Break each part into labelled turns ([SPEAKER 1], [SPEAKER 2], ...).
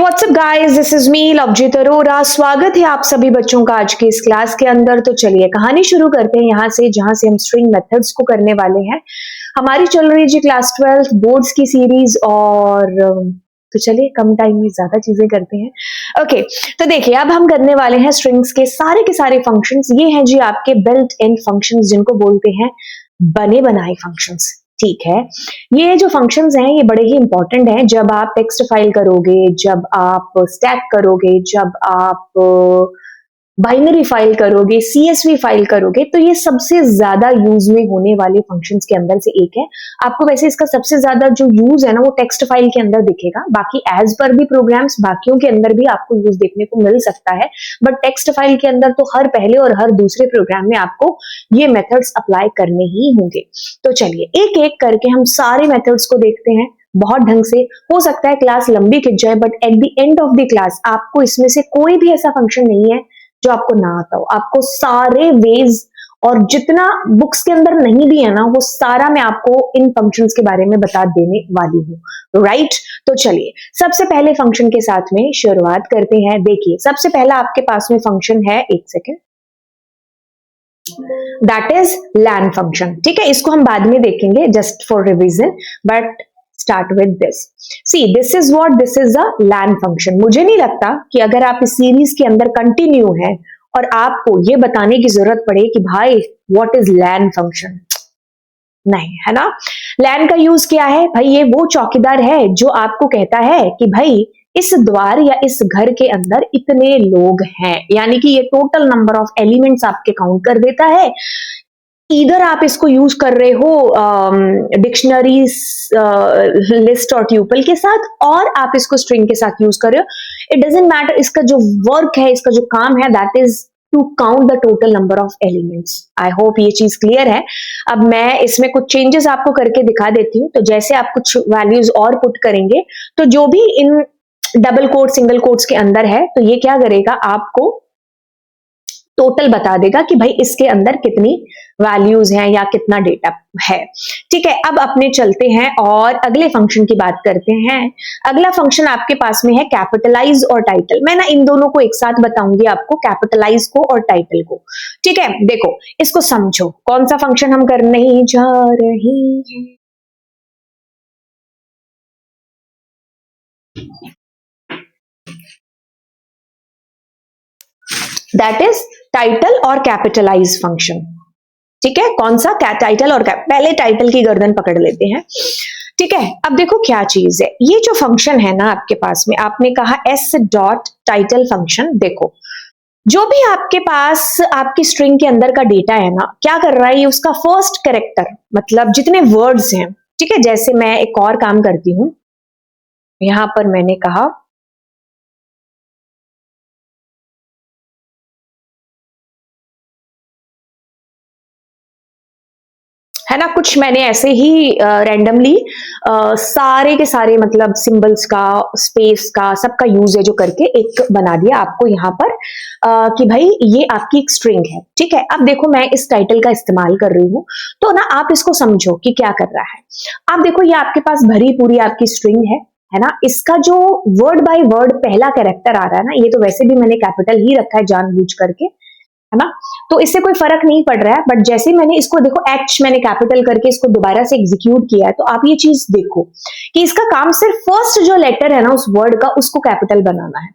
[SPEAKER 1] WhatsApp guys, this is me Lovejeet Arora. स्वागत है आप सभी बच्चों का आज के इस क्लास के अंदर। तो चलिए कहानी शुरू करते हैं यहाँ से, जहां से हम स्ट्रिंग मेथड्स को करने वाले हैं। हमारी चल रही है जी क्लास 12 बोर्ड्स की सीरीज। और तो चलिए कम टाइम में ज्यादा चीजें करते हैं। ओके, तो देखिए अब हम करने वाले हैं स्ट्रिंग्स के सारे फंक्शंस। ये हैं जी आपके बिल्ट इन फंक्शंस, जिनको बोलते हैं बने बनाए फंक्शंस। ठीक है, ये जो फंक्शंस हैं ये बड़े ही इंपॉर्टेंट हैं जब आप टेक्स्ट फाइल करोगे, जब आप स्टैक करोगे, जब आप बाइनरी फाइल करोगे, सीएसवी फाइल करोगे। तो ये सबसे ज्यादा यूज में होने वाले फंक्शंस के अंदर से एक है। आपको वैसे इसका सबसे ज्यादा जो यूज है ना वो टेक्स्ट फाइल के अंदर दिखेगा। बाकी एज पर भी प्रोग्राम्स बाकियों के अंदर भी आपको यूज देखने को मिल सकता है, बट टेक्स्ट फाइल के अंदर तो हर पहले और हर दूसरे प्रोग्राम में आपको ये मेथड्स अप्लाई करने ही होंगे। तो चलिए एक एक करके हम सारे मेथड्स को देखते हैं बहुत ढंग से। हो सकता है क्लास लंबी खिंच जाए, but at the end of the class आपको इसमें से कोई भी ऐसा फंक्शन नहीं है जो आपको ना आता हो। आपको सारे वेज और जितना बुक्स के अंदर नहीं भी है ना वो सारा मैं आपको इन फंक्शंस के बारे में बता देने वाली हूँ। राइट, तो चलिए सबसे पहले फंक्शन के साथ में शुरुआत करते हैं। देखिए सबसे पहला आपके पास में फंक्शन है, एक second, that is len function. ठीक है, इसको हम बाद में देखेंगे just for revision, but start with this. See this is what, this is a len function. मुझे नहीं लगता कि अगर आप इस सीरीज के अंदर कंटिन्यू है और आपको ये बताने की जरूरत पड़े कि भाई व्हाट इज लैन फंक्शन, नहीं है ना। लैन का यूज क्या है भाई? ये वो चौकीदार है जो आपको कहता है कि भाई इस द्वार या इस घर के अंदर इतने लोग हैं, यानी कि ये टोटल नंबर ऑफ एलिमेंट्स आपके काउंट कर देता है। इधर आप इसको यूज कर रहे हो डिक्शनरी लिस्ट और ट्यूपल के साथ, और आप इसको स्ट्रिंग के साथ यूज कर रहे हो। इट डजेंट मैटर, इसका जो वर्क है, इसका जो काम है, that is to count the total number of elements. I hope ये चीज क्लियर है। अब मैं इसमें कुछ चेंजेस आपको करके दिखा देती हूँ। तो जैसे आप कुछ वैल्यूज और पुट करेंगे तो जो भी इन डबल कोट सिंगल कोट्स के अंदर है, तो ये क्या करेगा, आपको टोटल बता देगा कि भाई इसके अंदर कितनी वैल्यूज हैं या कितना डेटा है। ठीक है, अब अपने चलते हैं और अगले फंक्शन की बात करते हैं। अगला फंक्शन आपके पास में है कैपिटलाइज और टाइटल। मैं ना इन दोनों को एक साथ बताऊंगी आपको, कैपिटलाइज को और टाइटल को। ठीक है, देखो इसको समझो, कौन सा फंक्शन हम करने जा रहे हैं। दैट इज टाइटल और कैपिटलाइज फंक्शन। ठीक है, कौन सा? टाइटल और पहले टाइटल की गर्दन पकड़ लेते हैं। ठीक है, अब देखो क्या चीज है। ये जो फंक्शन है ना आपके पास में, आपने कहा एस डॉट टाइटल फंक्शन। देखो जो भी आपके पास आपकी स्ट्रिंग के अंदर का डेटा है ना, क्या कर रहा है ये, उसका फर्स्ट कैरेक्टर, मतलब जितने वर्ड्स हैं। ठीक है, जैसे मैं एक और काम करती हूं, यहां पर मैंने कहा है ना, कुछ मैंने ऐसे ही रैंडमली सारे के सारे मतलब सिंबल्स का, स्पेस का, सबका यूज है जो करके एक बना दिया आपको यहाँ पर कि भाई ये आपकी एक स्ट्रिंग है। ठीक है, अब देखो मैं इस टाइटल का इस्तेमाल कर रही हूँ, तो ना आप इसको समझो कि क्या कर रहा है। आप देखो ये आपके पास भरी पूरी आपकी स्ट्रिंग है ना। इसका जो वर्ड बाय वर्ड पहला कैरेक्टर आ रहा है ना, ये तो वैसे भी मैंने कैपिटल ही रखा है जानबूझ करके, है ना, तो इससे कोई फर्क नहीं पड़ रहा है। बट जैसे मैंने इसको देखो एच मैंने कैपिटल करके इसको दोबारा से एग्जीक्यूट किया है, तो आप ये चीज देखो कि इसका काम सिर्फ फर्स्ट जो लेटर है ना उस वर्ड का, उसको कैपिटल बनाना है।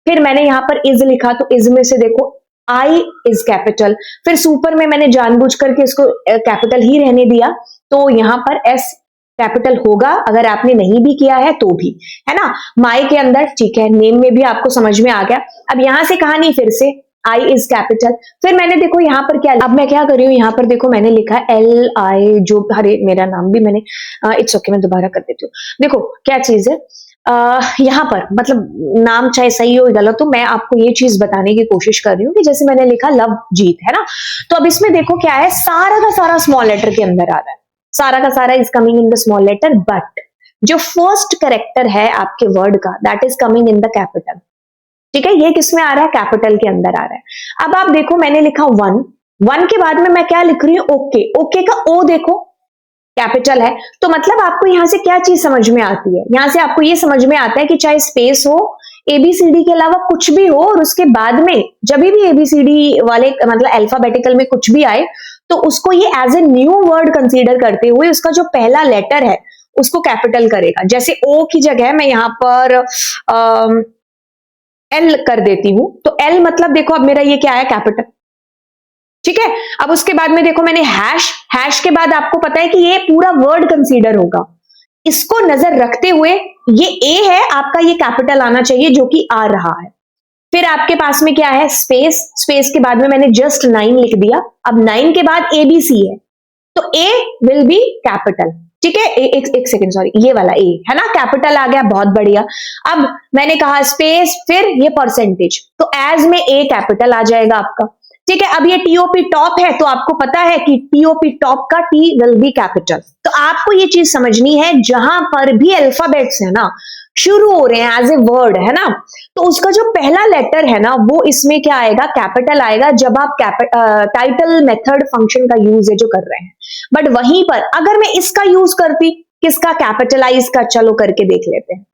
[SPEAKER 1] फिर मैंने यहाँ पर इज लिखा, तो इज में से देखो आई इज कैपिटल। फिर सुपर में मैंने जानबूझ करके इसको कैपिटल ही रहने दिया, तो यहाँ पर एस कैपिटल होगा, अगर आपने नहीं भी किया है तो भी, है ना। माई के अंदर ठीक है, नेम में भी आपको समझ में आ गया। अब यहां से कहानी फिर से I इज कैपिटल। फिर मैंने देखो यहाँ पर क्या, अब मैं क्या कर रही हूँ, यहाँ पर देखो मैंने लिखा एल आई, जो अरे मेरा नाम भी मैंने इट्स ओके, मैं दोबारा कर देती हूँ। देखो क्या चीज है, यहाँ पर मतलब नाम चाहे सही हो गलत हो, मैं आपको ये चीज बताने की कोशिश कर रही हूँ कि जैसे मैंने लिखा लवजीत, है ना, तो अब इसमें देखो क्या है, सारा का सारा स्मॉल लेटर के अंदर आ रहा है, सारा का सारा is coming in the small letter, but जो फर्स्ट कैरेक्टर है आपके वर्ड का, that is coming in the capital. ठीक है, ये किसमें आ रहा है, कैपिटल के अंदर आ रहा है। अब आप देखो मैंने लिखा वन, वन के बाद में मैं क्या लिख रही हूँ, ओके, ओके का ओ देखो कैपिटल है, तो मतलब आपको यहां से क्या चीज समझ में आती है, यहां से आपको ये समझ में आता है कि चाहे स्पेस हो एबीसीडी के अलावा कुछ भी हो और उसके बाद में जब भी एबीसीडी वाले मतलब अल्फाबेटिकल में कुछ भी आए तो उसको ये as a new word consider करते हुए उसका जो पहला लेटर है उसको कैपिटल करेगा। जैसे ओ की जगह मैं यहां पर एल कर देती हूं, तो एल मतलब देखो अब मेरा ये क्या है, कैपिटल। ठीक है, अब उसके बाद में देखो मैंने हैश, हैश के बाद आपको पता है कि ये पूरा वर्ड कंसीडर होगा। इसको नजर रखते हुए ये ए है आपका, ये कैपिटल आना चाहिए जो कि आ रहा है। फिर आपके पास में क्या है, स्पेस, स्पेस के बाद में मैंने जस्ट 9 लिख दिया। अब 9 के बाद एबीसी है तो ए विल बी कैपिटल। ठीक है, एक सेकेंड, सॉरी, ये वाला ए है ना, कैपिटल आ गया, बहुत बढ़िया। अब मैंने कहा स्पेस, फिर ये परसेंटेज, तो एज में ए कैपिटल आ जाएगा आपका। ठीक है, अब ये टीओपी टॉप है तो आपको पता है कि टीओपी टॉप का टी विल बी कैपिटल। तो आपको ये चीज समझनी है, जहां पर भी अल्फाबेट्स है ना शुरू हो रहे हैं एज ए वर्ड है ना, तो उसका जो पहला लेटर है ना वो इसमें क्या आएगा, कैपिटल आएगा, जब आप टाइटल मेथड फंक्शन का यूज है जो कर रहे हैं। बट वहीं पर अगर मैं इसका यूज करती, किसका, कैपिटलाइज का, चलो करके देख लेते हैं,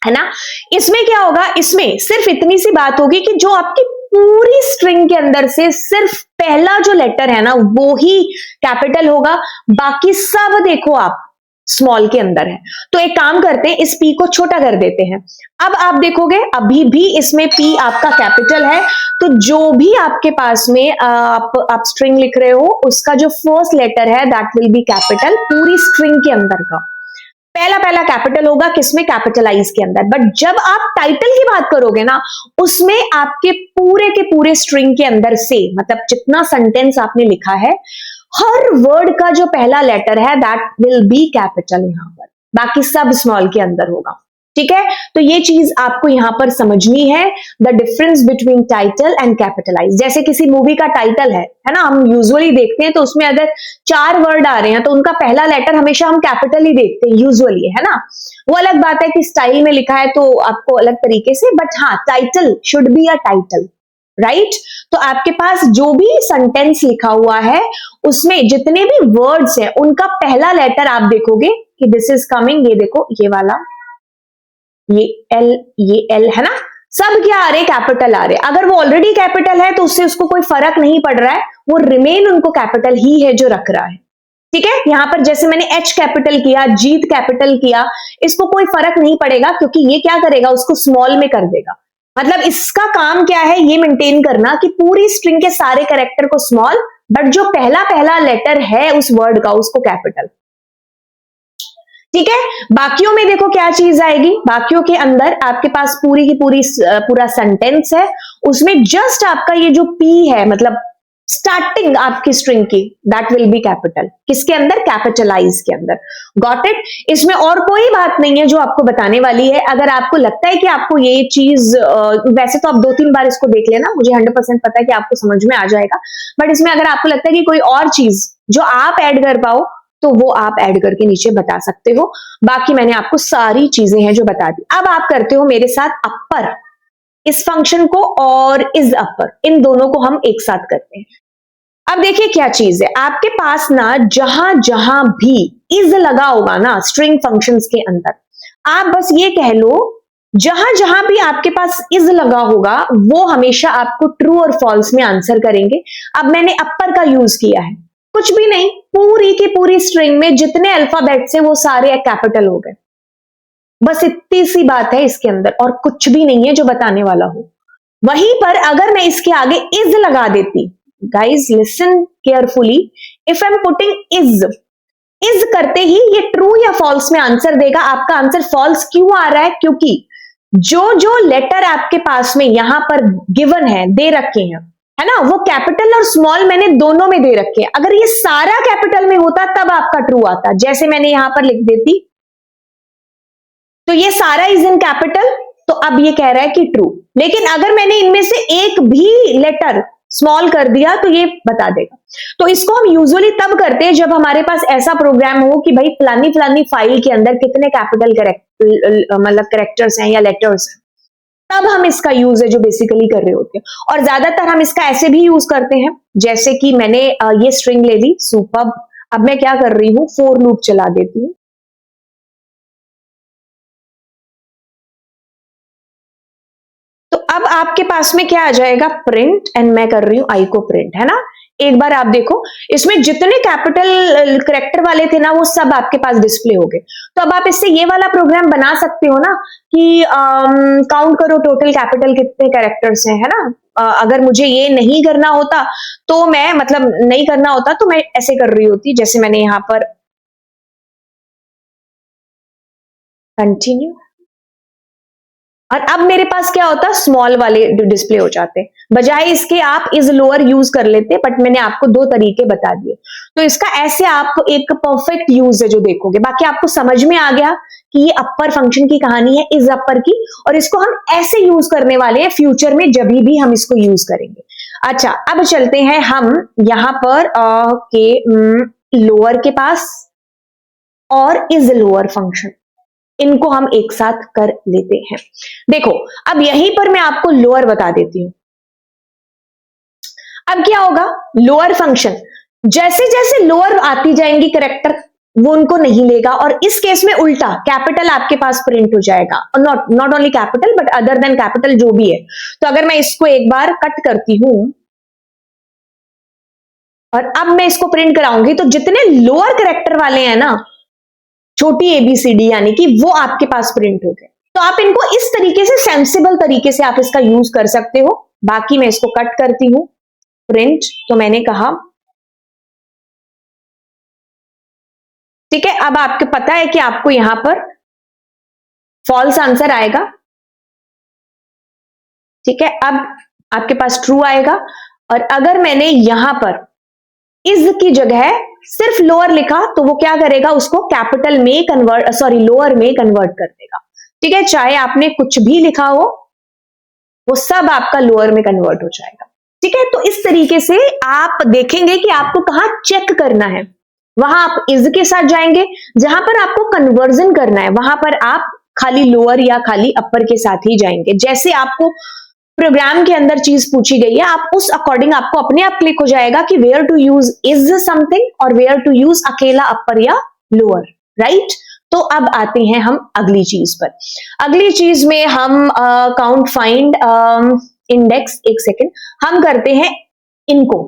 [SPEAKER 1] है ना। इसमें क्या होगा, इसमें सिर्फ इतनी सी बात होगी कि जो आपकी पूरी स्ट्रिंग के अंदर से सिर्फ पहला जो लेटर है ना वो ही कैपिटल होगा, बाकी सब देखो आप स्मॉल के अंदर है। तो एक काम करते हैं, इस पी को छोटा कर देते हैं। अब आप देखोगे अभी भी इसमें पी आपका कैपिटल है, तो जो भी आपके पास में आप स्ट्रिंग लिख रहे हो उसका जो फर्स्ट लेटर है दैट विल बी कैपिटल, पूरी स्ट्रिंग के अंदर का पहला पहला कैपिटल होगा, किसमें, कैपिटलाइज के अंदर। बट जब आप टाइटल की बात करोगे ना उसमें आपके पूरे के पूरे स्ट्रिंग के अंदर से, मतलब जितना सेंटेंस आपने लिखा है, हर वर्ड का जो पहला लेटर है दैट विल बी कैपिटल यहां पर, बाकी सब स्मॉल के अंदर होगा। ठीक है, तो ये चीज आपको यहां पर समझनी है, the difference between title and capitalise. जैसे किसी मूवी का टाइटल है ना, हम यूजुअली देखते हैं तो उसमें अगर 4 वर्ड आ रहे हैं तो उनका पहला लेटर हमेशा हम कैपिटल ही देखते हैं यूजुअली, है ना। वो अलग बात है कि स्टाइल में लिखा है तो आपको अलग तरीके से, बट हाँ, title should be a title, right. तो आपके पास जो भी सेंटेंस लिखा हुआ है उसमें जितने भी वर्ड्स हैं उनका पहला लेटर आप देखोगे कि दिस इज कमिंग, ये देखो ये वाला, ये एल है ना, सब क्या आ रहे, कैपिटल आ रहे। अगर वो ऑलरेडी कैपिटल है तो उससे उसको कोई फर्क नहीं पड़ रहा है, वो रिमेन उनको कैपिटल ही है जो रख रहा है। ठीक है, यहां पर जैसे मैंने एच कैपिटल किया, जीत कैपिटल किया, इसको कोई फर्क नहीं पड़ेगा क्योंकि ये क्या करेगा, उसको स्मॉल में कर देगा। मतलब इसका काम क्या है, ये मेंटेन करना कि पूरी स्ट्रिंग के सारे कैरेक्टर को स्मॉल, बट जो पहला पहला लेटर है उस वर्ड का उसको कैपिटल। ठीक है, बाकियों में देखो क्या चीज आएगी, बाकियों के अंदर आपके पास पूरी की पूरी पूरा सेंटेंस है, उसमें जस्ट आपका ये जो पी है, मतलब स्टार्टिंग आपकी स्ट्रिंग की, दैट विल बी कैपिटल, किसके अंदर, कैपिटलाइज के अंदर। Got it. इसमें और कोई बात नहीं है जो आपको बताने वाली है। अगर आपको लगता है कि आपको ये चीज वैसे तो आप 2-3 बार इसको देख लेना, मुझे 100% पता है कि आपको समझ में आ जाएगा, बट इसमें अगर आपको लगता है कि कोई और चीज जो आप ऐड कर पाओ तो वो आप ऐड करके नीचे बता सकते हो। बाकी मैंने आपको सारी चीजें हैं जो बता दी। अब आप करते हो मेरे साथ अपर, इस फंक्शन को और इज अपर, इन दोनों को हम एक साथ करते हैं। अब देखिए क्या चीज है, आपके पास ना जहां जहां भी इज लगा होगा ना स्ट्रिंग फंक्शंस के अंदर, आप बस ये कह लो जहां जहां भी आपके पास इज लगा होगा वो हमेशा आपको ट्रू और फॉल्स में आंसर करेंगे। अब मैंने अपर का यूज किया है, कुछ भी नहीं, पूरी की पूरी स्ट्रिंग में जितने अल्फाबेट्स हैं वो सारे कैपिटल हो गए। बस इतनी सी बात है इसके अंदर और कुछ भी नहीं है जो बताने वाला हो। वहीं पर अगर मैं इसके आगे इज लगा देती, guys listen carefully, if I am putting his करते ही ये ट्रू या फॉल्स में आंसर देगा। आपका आंसर फॉल्स क्यों आ रहा है, क्योंकि जो जो लेटर आपके पास में यहां पर गिवन है, दे रखे हैं, है ना, वो कैपिटल और स्मॉल मैंने दोनों में दे रखे हैं। अगर ये सारा कैपिटल में होता तब आपका ट्रू आता, जैसे मैंने यहां पर लिख देती तो ये सारा इज इन कैपिटल, तो अब ये कह रहा है कि ट्रू। लेकिन अगर मैंने इनमें से एक भी लेटर स्मॉल कर दिया तो ये बता देगा। तो इसको हम यूजुअली तब करते हैं जब हमारे पास ऐसा प्रोग्राम हो कि भाई फलानी फलानी फाइल के अंदर कितने कैपिटल मतलब करेक्टर्स हैं या लेटर्स हैं, तब हम इसका यूज है जो बेसिकली कर रहे होते हैं। और ज्यादातर हम इसका ऐसे भी यूज करते हैं, जैसे कि मैंने ये स्ट्रिंग ले ली सुपर्ब, अब मैं क्या कर रही हूं, फोर लूप चला देती हूं। अब आपके पास में क्या आ जाएगा, प्रिंट, एंड मैं कर रही हूं आई को प्रिंट, है ना। एक बार आप देखो, इसमें जितने कैपिटल करेक्टर वाले थे ना वो सब आपके पास डिस्प्ले हो गए। तो अब आप इससे ये वाला प्रोग्राम बना सकते हो ना कि काउंट करो टोटल कैपिटल कितने कैरेक्टर्स हैं, है ना। अगर मुझे ये नहीं करना होता तो मैं मतलब नहीं करना होता तो मैं ऐसे कर रही होती, जैसे मैंने यहां पर कंटिन्यू, और अब मेरे पास क्या होता, स्मॉल वाले डिस्प्ले हो जाते। बजाय इसके आप इज लोअर यूज कर लेते, बट मैंने आपको दो तरीके बता दिए। तो इसका ऐसे आप एक परफेक्ट यूज है जो देखोगे। बाकी आपको समझ में आ गया कि ये अपर फंक्शन की कहानी है, इज अपर की, और इसको हम ऐसे यूज करने वाले हैं फ्यूचर में जब भी हम इसको यूज करेंगे। अच्छा, अब चलते हैं हम यहां पर के लोअर के पास, और इज लोअर फंक्शन, इनको हम एक साथ कर लेते हैं। देखो, अब यहीं पर मैं आपको लोअर बता देती हूं। अब क्या होगा, लोअर फंक्शन जैसे जैसे लोअर आती जाएंगी करेक्टर, वो उनको नहीं लेगा, और इस केस में उल्टा कैपिटल आपके पास प्रिंट हो जाएगा, और not only capital but other than capital जो भी है। तो अगर मैं इसको एक बार कट करती हूं और अब मैं इसको प्रिंट कराऊंगी, तो जितने लोअर करेक्टर वाले हैं ना, छोटी एबीसीडी, यानी कि वो आपके पास प्रिंट हो गए। तो आप इनको इस तरीके से, सेंसिबल तरीके से आप इसका यूज कर सकते हो। बाकी मैं इसको कट करती हूं, प्रिंट, तो मैंने कहा ठीक है। अब आपको पता है कि आपको यहां पर फॉल्स आंसर आएगा, ठीक है। अब आपके पास ट्रू आएगा, और अगर मैंने यहां पर इज की जगह सिर्फ लोअर लिखा तो वो क्या करेगा, उसको कैपिटल में कन्वर्ट, सॉरी लोअर में कन्वर्ट कर देगा, ठीक है। चाहे आपने कुछ भी लिखा हो, वो सब आपका लोअर में कन्वर्ट हो जाएगा, ठीक है। तो इस तरीके से आप देखेंगे कि आपको कहां चेक करना है, वहां आप इज के साथ जाएंगे, जहां पर आपको कन्वर्जन करना है वहां पर आप खाली लोअर या खाली अपर के साथ ही जाएंगे। जैसे आपको प्रोग्राम के अंदर चीज पूछी गई है, आप उस अकॉर्डिंग आपको अपने आप क्लिक हो जाएगा कि where to use is something, और वेयर टू यूज अकेला अपर या लोअर, राइट। तो अब आते हैं हम अगली चीज पर। अगली चीज में हम काउंट, फाइंड, इंडेक्स, एक सेकेंड, हम करते हैं इनको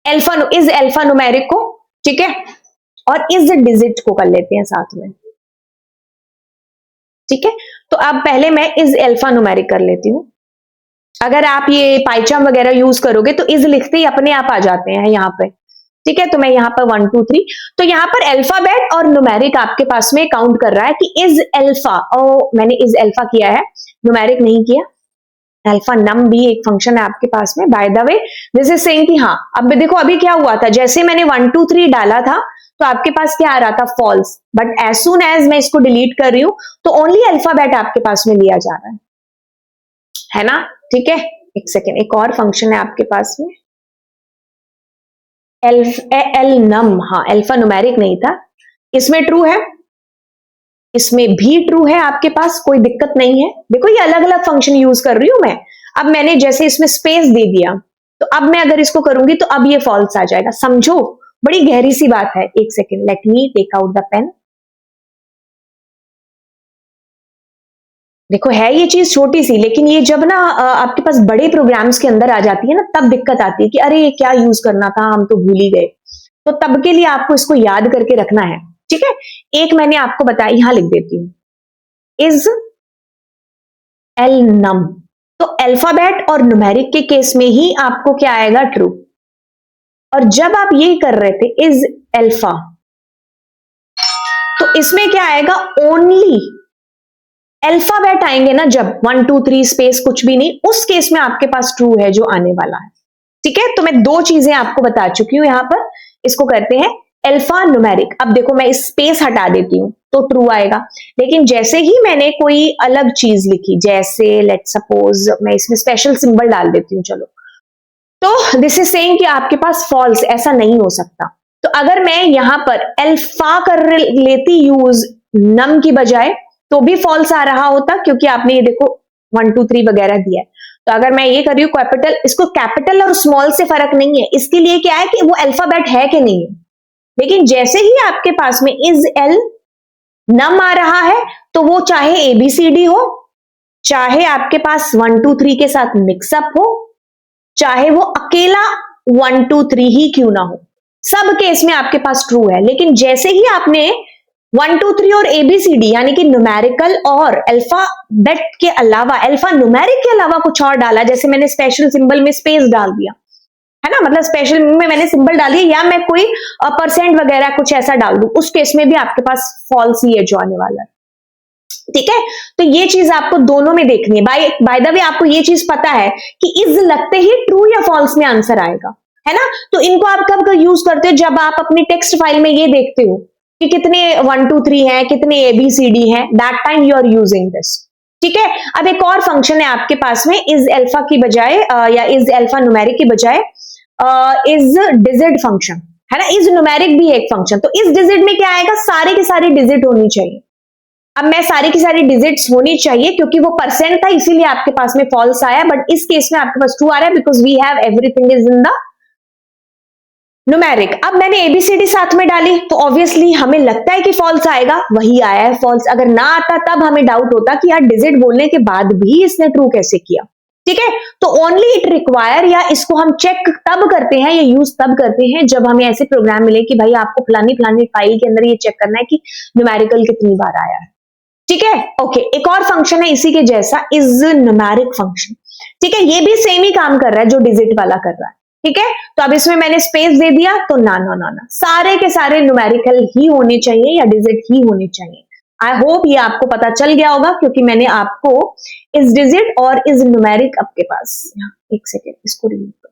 [SPEAKER 1] अल्फा, इज अल्फा न्यूमेरिक को, ठीक है, और इज डिजिट को कर लेते हैं साथ में, ठीक है। तो अब पहले मैं इज अल्फा न्यूमेरिक कर लेती हूं। अगर आप ये पाइचाम वगैरह यूज करोगे तो इज लिखते ही अपने आप आ जाते हैं यहाँ पे, ठीक है। तो मैं यहाँ पर 1 2 3, तो यहाँ पर अल्फाबेट और न्यूमेरिक आपके पास में काउंट कर रहा है कि इज अल्फा, और मैंने इज अल्फा किया है, न्यूमेरिक नहीं किया। अल्फा नम भी एक फंक्शन है आपके पास में, by the way this is saying कि हाँ। अब देखो अभी क्या हुआ था, जैसे मैंने 1 2 3 डाला था तो आपके पास क्या आ रहा था, false, but as soon as मैं इसको डिलीट कर रही हूं तो ओनली अल्फाबेट आपके पास में लिया जा रहा है ना, ठीक है। एक सेकेंड, एक और फंक्शन है आपके पास में, एल नम, हाँ अल्फा न्यूमेरिक नहीं था, इसमें ट्रू है, इसमें भी ट्रू है, आपके पास कोई दिक्कत नहीं है। देखो ये अलग अलग फंक्शन यूज कर रही हूं मैं। अब मैंने जैसे इसमें स्पेस दे दिया, तो अब मैं अगर इसको करूंगी तो अब ये फॉल्स आ जाएगा, समझो बड़ी गहरी सी बात है। एक second, let me take out the pen. देखो है ये चीज छोटी सी, लेकिन ये जब ना आपके पास बड़े प्रोग्राम्स के अंदर आ जाती है ना, तब दिक्कत आती है कि अरे ये क्या यूज करना था, हम तो भूल ही गए। तो तब के लिए आपको इसको याद करके रखना है, ठीक है। एक मैंने आपको बताया, यहां लिख देती हूं, इज एल नम, तो अल्फाबेट और न्यूमेरिक के केस में ही आपको क्या आएगा, ट्रू। और जब आप ये कर रहे थे इज अल्फा, तो इसमें क्या आएगा, ओनली अल्फाबेट आएंगे ना, जब 1 2 3 स्पेस कुछ भी नहीं, उस केस में आपके पास ट्रू है जो आने वाला है, ठीक है। तो मैं दो चीजें आपको बता चुकी हूं यहां पर। इसको करते हैं अल्फा न्यूमेरिक। अब देखो मैं स्पेस हटा देती हूं तो ट्रू आएगा, लेकिन जैसे ही मैंने कोई अलग चीज लिखी, जैसे लेट सपोज मैं इसमें स्पेशल सिंबल डाल देती हूँ, चलो, तो दिस इज सेइंग कि आपके पास फॉल्स, ऐसा नहीं हो सकता। तो अगर मैं यहां पर अल्फा कर लेती यूज नम की बजाय, तो भी फॉल्स आ रहा होता, क्योंकि आपने ये देखो 1 2 3 वगैरह दिया है। तो अगर मैं ये कर रही हूं कैपिटल, इसको कैपिटल और स्मॉल से फर्क नहीं है, इसके लिए क्या है कि वो अल्फाबेट है कि नहीं है। लेकिन जैसे ही आपके पास में इज एल नम आ रहा है, तो वो चाहे एबीसीडी हो, चाहे आपके पास 1 2 3 के साथ मिक्सअप हो, चाहे वो अकेला 1 2 3 ही क्यों ना हो, सब केस में आपके पास ट्रू है। लेकिन जैसे ही आपने 1 2 3 और एबीसीडी यानी कि न्यूमेरिकल और अल्फाबेट के अलावा, अल्फा न्यूमेरिक के अलावा कुछ और डाला, जैसे मैंने स्पेशल सिंबल में स्पेस डाल दिया है ना, मतलब स्पेशल में मैंने सिंबल डाल दिया, या मैं कोई परसेंट वगैरह कुछ ऐसा डाल दूं, उस केस में भी आपके पास फॉल्स ही है जो आने वाला है। ठीक है, तो ये चीज आपको दोनों में देखनी है। बाय द वे आपको ये चीज पता है कि इज लगते ही ट्रू या फॉल्स में आंसर आएगा, है ना। तो इनको आप कब यूज करते हो, जब आप अपनी टेक्स्ट फाइल में ये देखते हो कि कितने 1 2 3 है, कितने एबीसीडी है, that time you are using this. ठीक है, अब एक और फंक्शन है आपके पास में, इज अल्फा की बजाय या इज अल्फा न्यूमेरिक की बजाय इज डिजिट फंक्शन, है ना। इज न्यूमेरिक भी एक फंक्शन, तो इस डिजिट में क्या आएगा, सारे के सारे डिजिट होनी चाहिए। अब मैं सारी की सारी डिजिट्स होनी चाहिए, क्योंकि वो परसेंट था इसीलिए आपके पास में फॉल्स आया, बट इस केस में आपके पास ट्रू आ रहा है because we have everything is in the numeric. अब मैंने एबीसीडी साथ में डाली तो ऑब्वियसली हमें लगता है कि फॉल्स आएगा, वही आया है फॉल्स। अगर ना आता तब हमें डाउट होता कि यार डिजिट बोलने के बाद भी इसने ट्रू कैसे किया। ठीक है, तो ओनली इट रिक्वायर, या इसको हम चेक तब करते हैं या यूज तब करते हैं जब हमें ऐसे प्रोग्राम मिले कि भाई आपको फलानी फलानी फाइल के अंदर ये चेक करना है कि न्यूमेरिकल कितनी बार आया है। ठीक है, ओके, एक और फंक्शन है इसी के जैसा, इज न्यूमेरिक फंक्शन। ठीक है, ये भी सेम ही काम कर रहा है जो डिजिट वाला कर रहा है। ठीक है, तो अब इसमें मैंने स्पेस दे दिया, तो ना ना ना ना, सारे के सारे न्यूमेरिकल ही होने चाहिए या डिजिट ही होने चाहिए। आई होप ये आपको पता चल गया होगा, क्योंकि मैंने आपको इस डिजिट और इस न्यूमेरिक आपके पास, एक सेकेंड इसको रिमूव कर,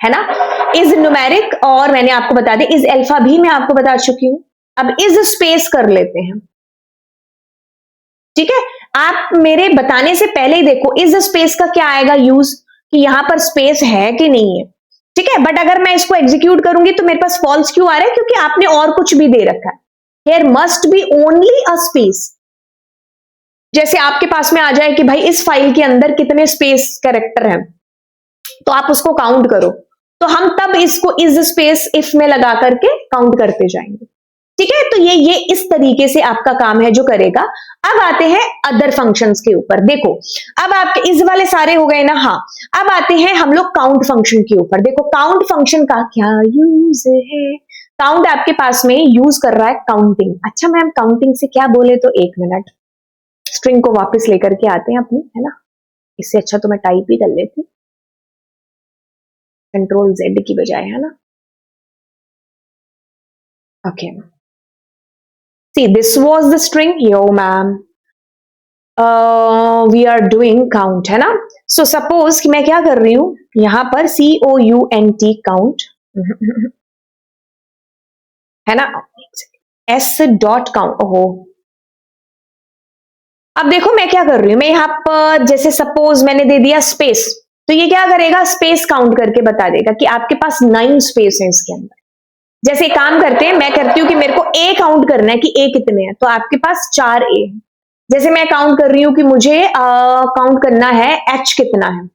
[SPEAKER 1] है ना, इज न्यूमेरिक और मैंने आपको बता दिया, इज अल्फा भी मैं आपको बता चुकी हूं। अब इज स्पेस कर लेते हैं। ठीक है, आप मेरे बताने से पहले ही देखो इज स्पेस का क्या आएगा यूज, कि यहां पर स्पेस है कि नहीं है। ठीक है, बट अगर मैं इसको एग्जीक्यूट करूंगी तो मेरे पास फॉल्स क्यों आ रहा है, क्योंकि आपने और कुछ भी दे रखा है। Here must be only a space. जैसे आपके पास में आ जाए कि भाई इस फाइल के अंदर कितने स्पेस कैरेक्टर हैं, तो आप उसको काउंट करो, तो हम तब इसको इज स्पेस इफ में लगा करके काउंट करते जाएंगे। ठीक है, तो ये इस तरीके से आपका काम है जो करेगा। अब आते हैं अदर फंक्शंस के ऊपर। देखो, अब आपके इस वाले सारे हो गए ना, हाँ। अब आते हैं हम लोग काउंट फंक्शन के ऊपर। देखो काउंट फंक्शन का क्या यूज है। काउंट आपके पास में यूज कर रहा है काउंटिंग। अच्छा मैम काउंटिंग से क्या बोले, तो एक मिनट स्ट्रिंग को वापस लेकर के आते हैं अपनी, है ना। इससे अच्छा तो मैं टाइप ही कर लेती, कंट्रोल जेड की बजाय, है ना। Okay, see this was the string, yo ma'am, we are doing count, है ना। so suppose कि मैं क्या कर रही हूं यहां पर count count है ना, s डॉट काउंट। ओहो, अब देखो मैं क्या कर रही हूं, मैं यहां पर जैसे सपोज मैंने दे दिया स्पेस, तो ये क्या करेगा, स्पेस काउंट करके बता देगा कि आपके पास 9 स्पेस है इसके अंदर। जैसे काम करते हैं, मैं करती हूँ कि मेरे को ए काउंट करना है कि ए कितने हैं, तो आपके पास 4 ए। जैसे मैं काउंट कर रही हूँ कि मुझे काउंट करना है एच कितना है।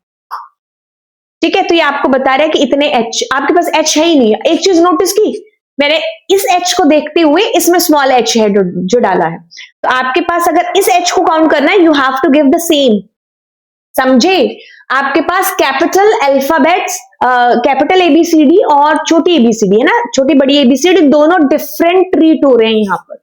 [SPEAKER 1] ठीक है, तो ये आपको बता रहा है कि इतने एच, आपके पास एच है ही नहीं है। एक चीज नोटिस की मैंने, इस एच को देखते हुए इसमें स्मॉल एच है जो डाला है, तो आपके पास अगर इस एच को काउंट करना है, you have to give the same. समझे, आपके पास कैपिटल अल्फाबेट्स, कैपिटल एबीसीडी और छोटी एबीसीडी, है ना, छोटी बड़ी एबीसीडी दोनों डिफरेंट ट्रीट हो रहे हैं यहां पर।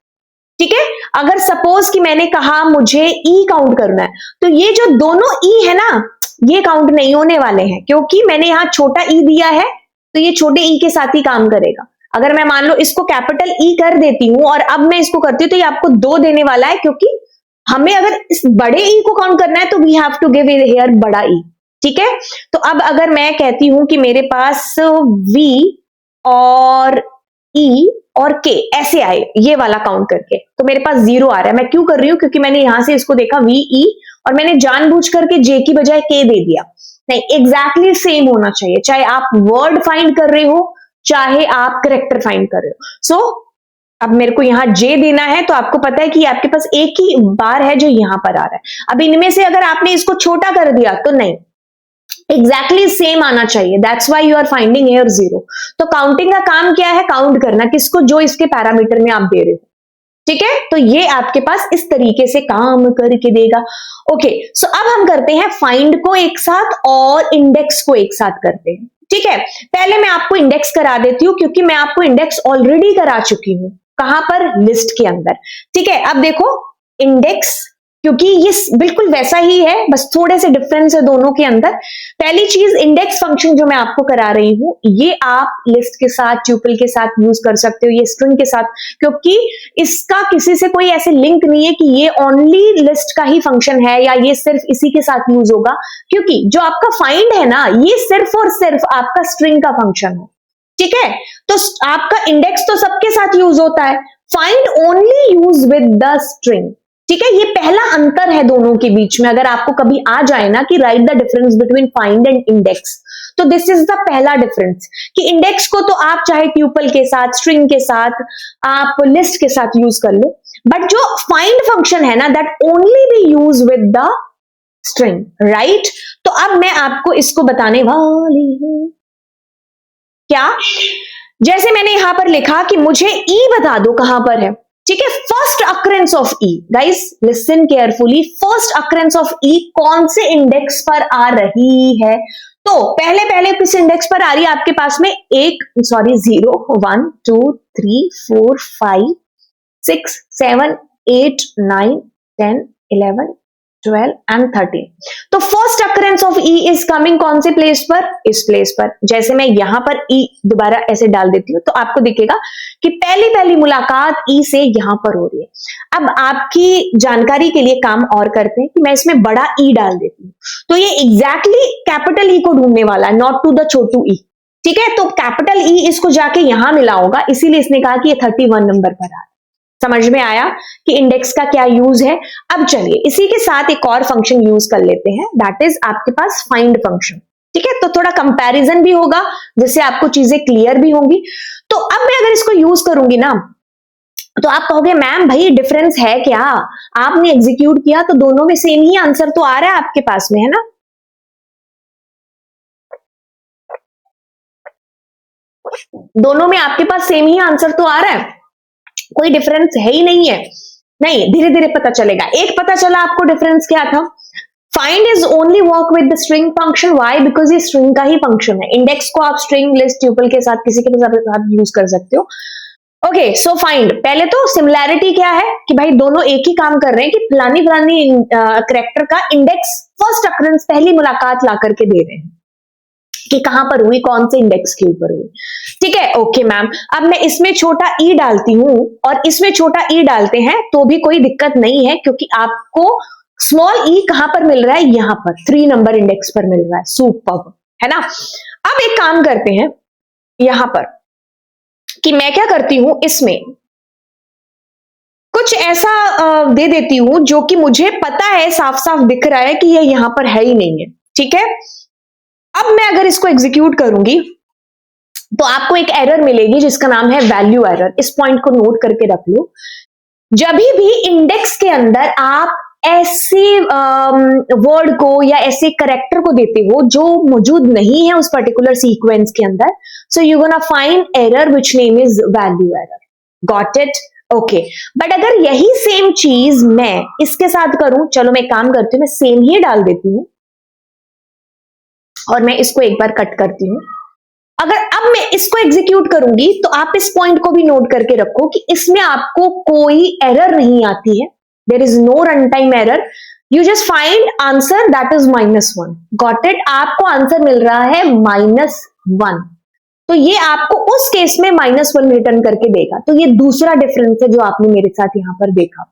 [SPEAKER 1] ठीक है, अगर सपोज कि मैंने कहा मुझे ई काउंट करना है, तो ये जो दोनों ई है ना, ये काउंट नहीं होने वाले हैं, क्योंकि मैंने यहां छोटा ई दिया है, तो ये छोटे ई के साथ ही काम करेगा। अगर मैं मान लो इसको कैपिटल ई कर देती हूं और अब मैं इसको करती हूं, तो ये आपको 2 देने वाला है, क्योंकि हमें अगर इस बड़े ई को काउंट करना है तो we have to give here बड़ा ई। ठीक है, तो अब अगर मैं कहती हूं कि मेरे पास वी और ई और के ऐसे आए, ये वाला काउंट करके, तो मेरे पास 0 आ रहा है। मैं क्यों कर रही हूं, क्योंकि मैंने यहां से इसको देखा वी ई और मैंने जानबूझ करके जे की बजाय के दे दिया। नहीं, एग्जैक्टली सेम होना चाहिए, चाहे आप वर्ड फाइंड कर रहे हो चाहे आप करेक्टर फाइंड कर रहे हो। सो अब मेरे को यहाँ जे देना है, तो आपको पता है कि आपके पास एक ही बार है जो यहां पर आ रहा है। अब इनमें से अगर आपने इसको छोटा कर दिया तो नहीं, एग्जैक्टली सेम आना चाहिए, that's why you are finding here 0। तो काउंटिंग का काम क्या है, काउंट करना किसको, जो इसके पैरामीटर में आप दे रहे हो। ठीक है, तो ये आपके पास इस तरीके से काम करके देगा। ओके, सो अब हम करते हैं फाइंड को एक साथ और इंडेक्स को एक साथ करते हैं। ठीक है, पहले मैं आपको इंडेक्स करा देती हूं क्योंकि मैं आपको इंडेक्स ऑलरेडी करा चुकी हूं। कहां पर? लिस्ट के अंदर। ठीक है, अब देखो इंडेक्स, क्योंकि ये बिल्कुल वैसा ही है, बस थोड़े से डिफरेंस है दोनों के अंदर। पहली चीज, इंडेक्स फंक्शन जो मैं आपको करा रही हूं, ये आप लिस्ट के साथ, ट्यूपल के साथ यूज कर सकते हो, ये स्ट्रिंग के साथ, क्योंकि इसका किसी से कोई ऐसे लिंक नहीं है कि ये ओनली लिस्ट का ही फंक्शन है या ये सिर्फ इसी के साथ यूज होगा, क्योंकि जो आपका फाइंड है ना, ये सिर्फ और सिर्फ आपका स्ट्रिंग का फंक्शन है। ठीक है, तो आपका इंडेक्स तो सबके साथ यूज होता है, find only use with the string. ठीक है, ये पहला अंतर है दोनों के बीच में। अगर आपको कभी आ जाए ना कि right the difference between find and index, तो दिस इज द पहला डिफरेंस कि इंडेक्स को तो आप चाहे ट्यूपल के साथ, स्ट्रिंग के साथ, आप लिस्ट के साथ यूज कर लो, बट जो फाइंड फंक्शन है ना, that only B use with the string, right. तो अब मैं आपको इसको बताने वाली हूं। क्या? जैसे मैंने यहां पर लिखा कि मुझे ई बता दो कहां पर है। ठीक है, first occurrence of E, guys listen carefully, first occurrence of E कौन से इंडेक्स पर आ रही है? तो पहले पहले किस इंडेक्स पर आ रही है आपके पास में? 0, 1, 2, 3, 4, 5, 6, 7, 8, 9, 10, 11, 12 एंड 13। तो first occurrence of E is coming कौन से प्लेस पर? इस प्लेस पर। जैसे मैं यहां पर ई दोबारा ऐसे डाल देती हूं तो आपको दिखेगा कि पहली पहली मुलाकात ई से यहां पर हो रही है। अब आपकी जानकारी के लिए काम और करते हैं कि मैं इसमें बड़ा ई डाल देती हूं, तो ये एग्जैक्टली कैपिटल ई को ढूंढने वाला है, नॉट टू द छोटू ई। ठीक है, तो कैपिटल ई इसको जाके यहां मिला होगा, इसीलिए इसने कहा कि ये 31 नंबर पर आ रहा है। समझ में आया कि इंडेक्स का क्या यूज है? अब चलिए इसी के साथ एक और फंक्शन यूज कर लेते हैं, दैट इज आपके पास फाइंड फंक्शन। ठीक है, तो थोड़ा कंपैरिजन भी होगा, जिससे आपको चीजें क्लियर भी होंगी। तो अब मैं अगर इसको यूज करूंगी ना, तो आप कहोगे मैम भाई डिफरेंस है क्या? आपने एग्जीक्यूट किया तो दोनों में सेम ही आंसर तो आ रहा है आपके पास में, है ना? दोनों में आपके पास सेम ही आंसर तो आ रहा है, कोई डिफरेंस है ही नहीं है। नहीं, धीरे धीरे पता चलेगा। एक पता चला आपको डिफरेंस क्या था? Find is only work with the string function. Why? Because ये स्ट्रिंग का ही फंक्शन है। इंडेक्स को आप स्ट्रिंग, लिस्ट, ट्यूपल के साथ, किसी के साथ यूज कर सकते हो। ओके, सो फाइंड, पहले तो सिमिलैरिटी क्या है कि भाई दोनों एक ही काम कर रहे हैं कि फलानी फलानी कैरेक्टर का इंडेक्स फर्स्ट अकरेंस, पहली मुलाकात ला करके दे रहे हैं कि कहां पर हुई, कौन से इंडेक्स के ऊपर हुई। ठीक है, ओके मैम, अब मैं इसमें छोटा ई डालती हूं और इसमें छोटा ई डालते हैं तो भी कोई दिक्कत नहीं है, क्योंकि आपको स्मॉल ई कहां पर मिल रहा है? यहां पर 3 नंबर इंडेक्स पर मिल रहा है। सुपर्ब, है ना? अब एक काम करते हैं यहां पर कि मैं क्या करती हूं, इसमें कुछ ऐसा दे देती हूं जो कि मुझे पता है, साफ साफ दिख रहा है कि ये यहां पर है ही नहीं है। ठीक है, अब मैं अगर इसको एग्जीक्यूट करूंगी तो आपको एक एरर मिलेगी जिसका नाम है वैल्यू एरर। इस पॉइंट को नोट करके रख लो। जब भी इंडेक्स के अंदर आप ऐसे वर्ड को या ऐसे करेक्टर को देते हो जो मौजूद नहीं है उस पर्टिकुलर सीक्वेंस के अंदर, so you gonna find error which name is value error. Got it? Okay, but अगर यही सेम चीज मैं इसके साथ करूं, चलो मैं काम करती हूं, मैं सेम ही डाल देती हूं और मैं इसको एक बार कट करती हूं। अगर अब मैं इसको एग्जीक्यूट करूंगी तो आप इस पॉइंट को भी नोट करके रखो कि इसमें आपको कोई एरर नहीं आती है। There is no run time error, you just find answer that is -1। Got it? आपको आंसर मिल रहा है -1, तो ये आपको उस केस में -1 रिटर्न करके देगा। तो ये दूसरा डिफरेंस है जो आपने मेरे साथ यहां पर देखा।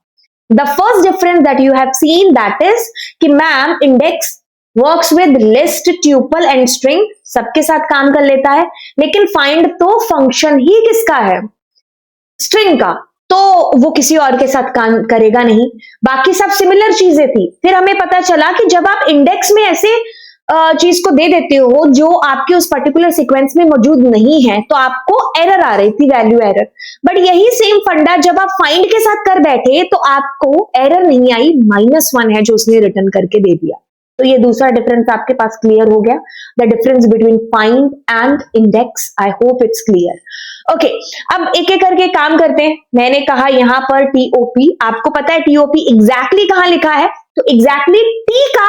[SPEAKER 1] The first difference that you have seen that is कि ma'am index works with list, tuple and string, सबके साथ काम कर लेता है, लेकिन फाइंड तो फंक्शन ही किसका है? स्ट्रिंग का, तो वो किसी और के साथ काम करेगा नहीं। बाकी सब सिमिलर चीजें थी। फिर हमें पता चला कि जब आप इंडेक्स में ऐसे चीज को दे देते हो जो आपके उस पर्टिकुलर सीक्वेंस में मौजूद नहीं है, तो आपको एरर आ रही थी, वैल्यू एरर। बट यही सेम फंडा जब आप फाइंड के साथ कर बैठे तो आपको एरर नहीं आई, -1 है जो उसने रिटर्न करके दे दिया। तो ये दूसरा डिफरेंस आपके पास क्लियर हो गया, the difference between find and index. I hope it's clear. Okay, अब एक एक करके काम करते हैं। मैंने कहा यहाँ पर टीओपी, आपको पता है टीओपी एग्जैक्टली कहाँ लिखा है, तो एग्जैक्टली टी का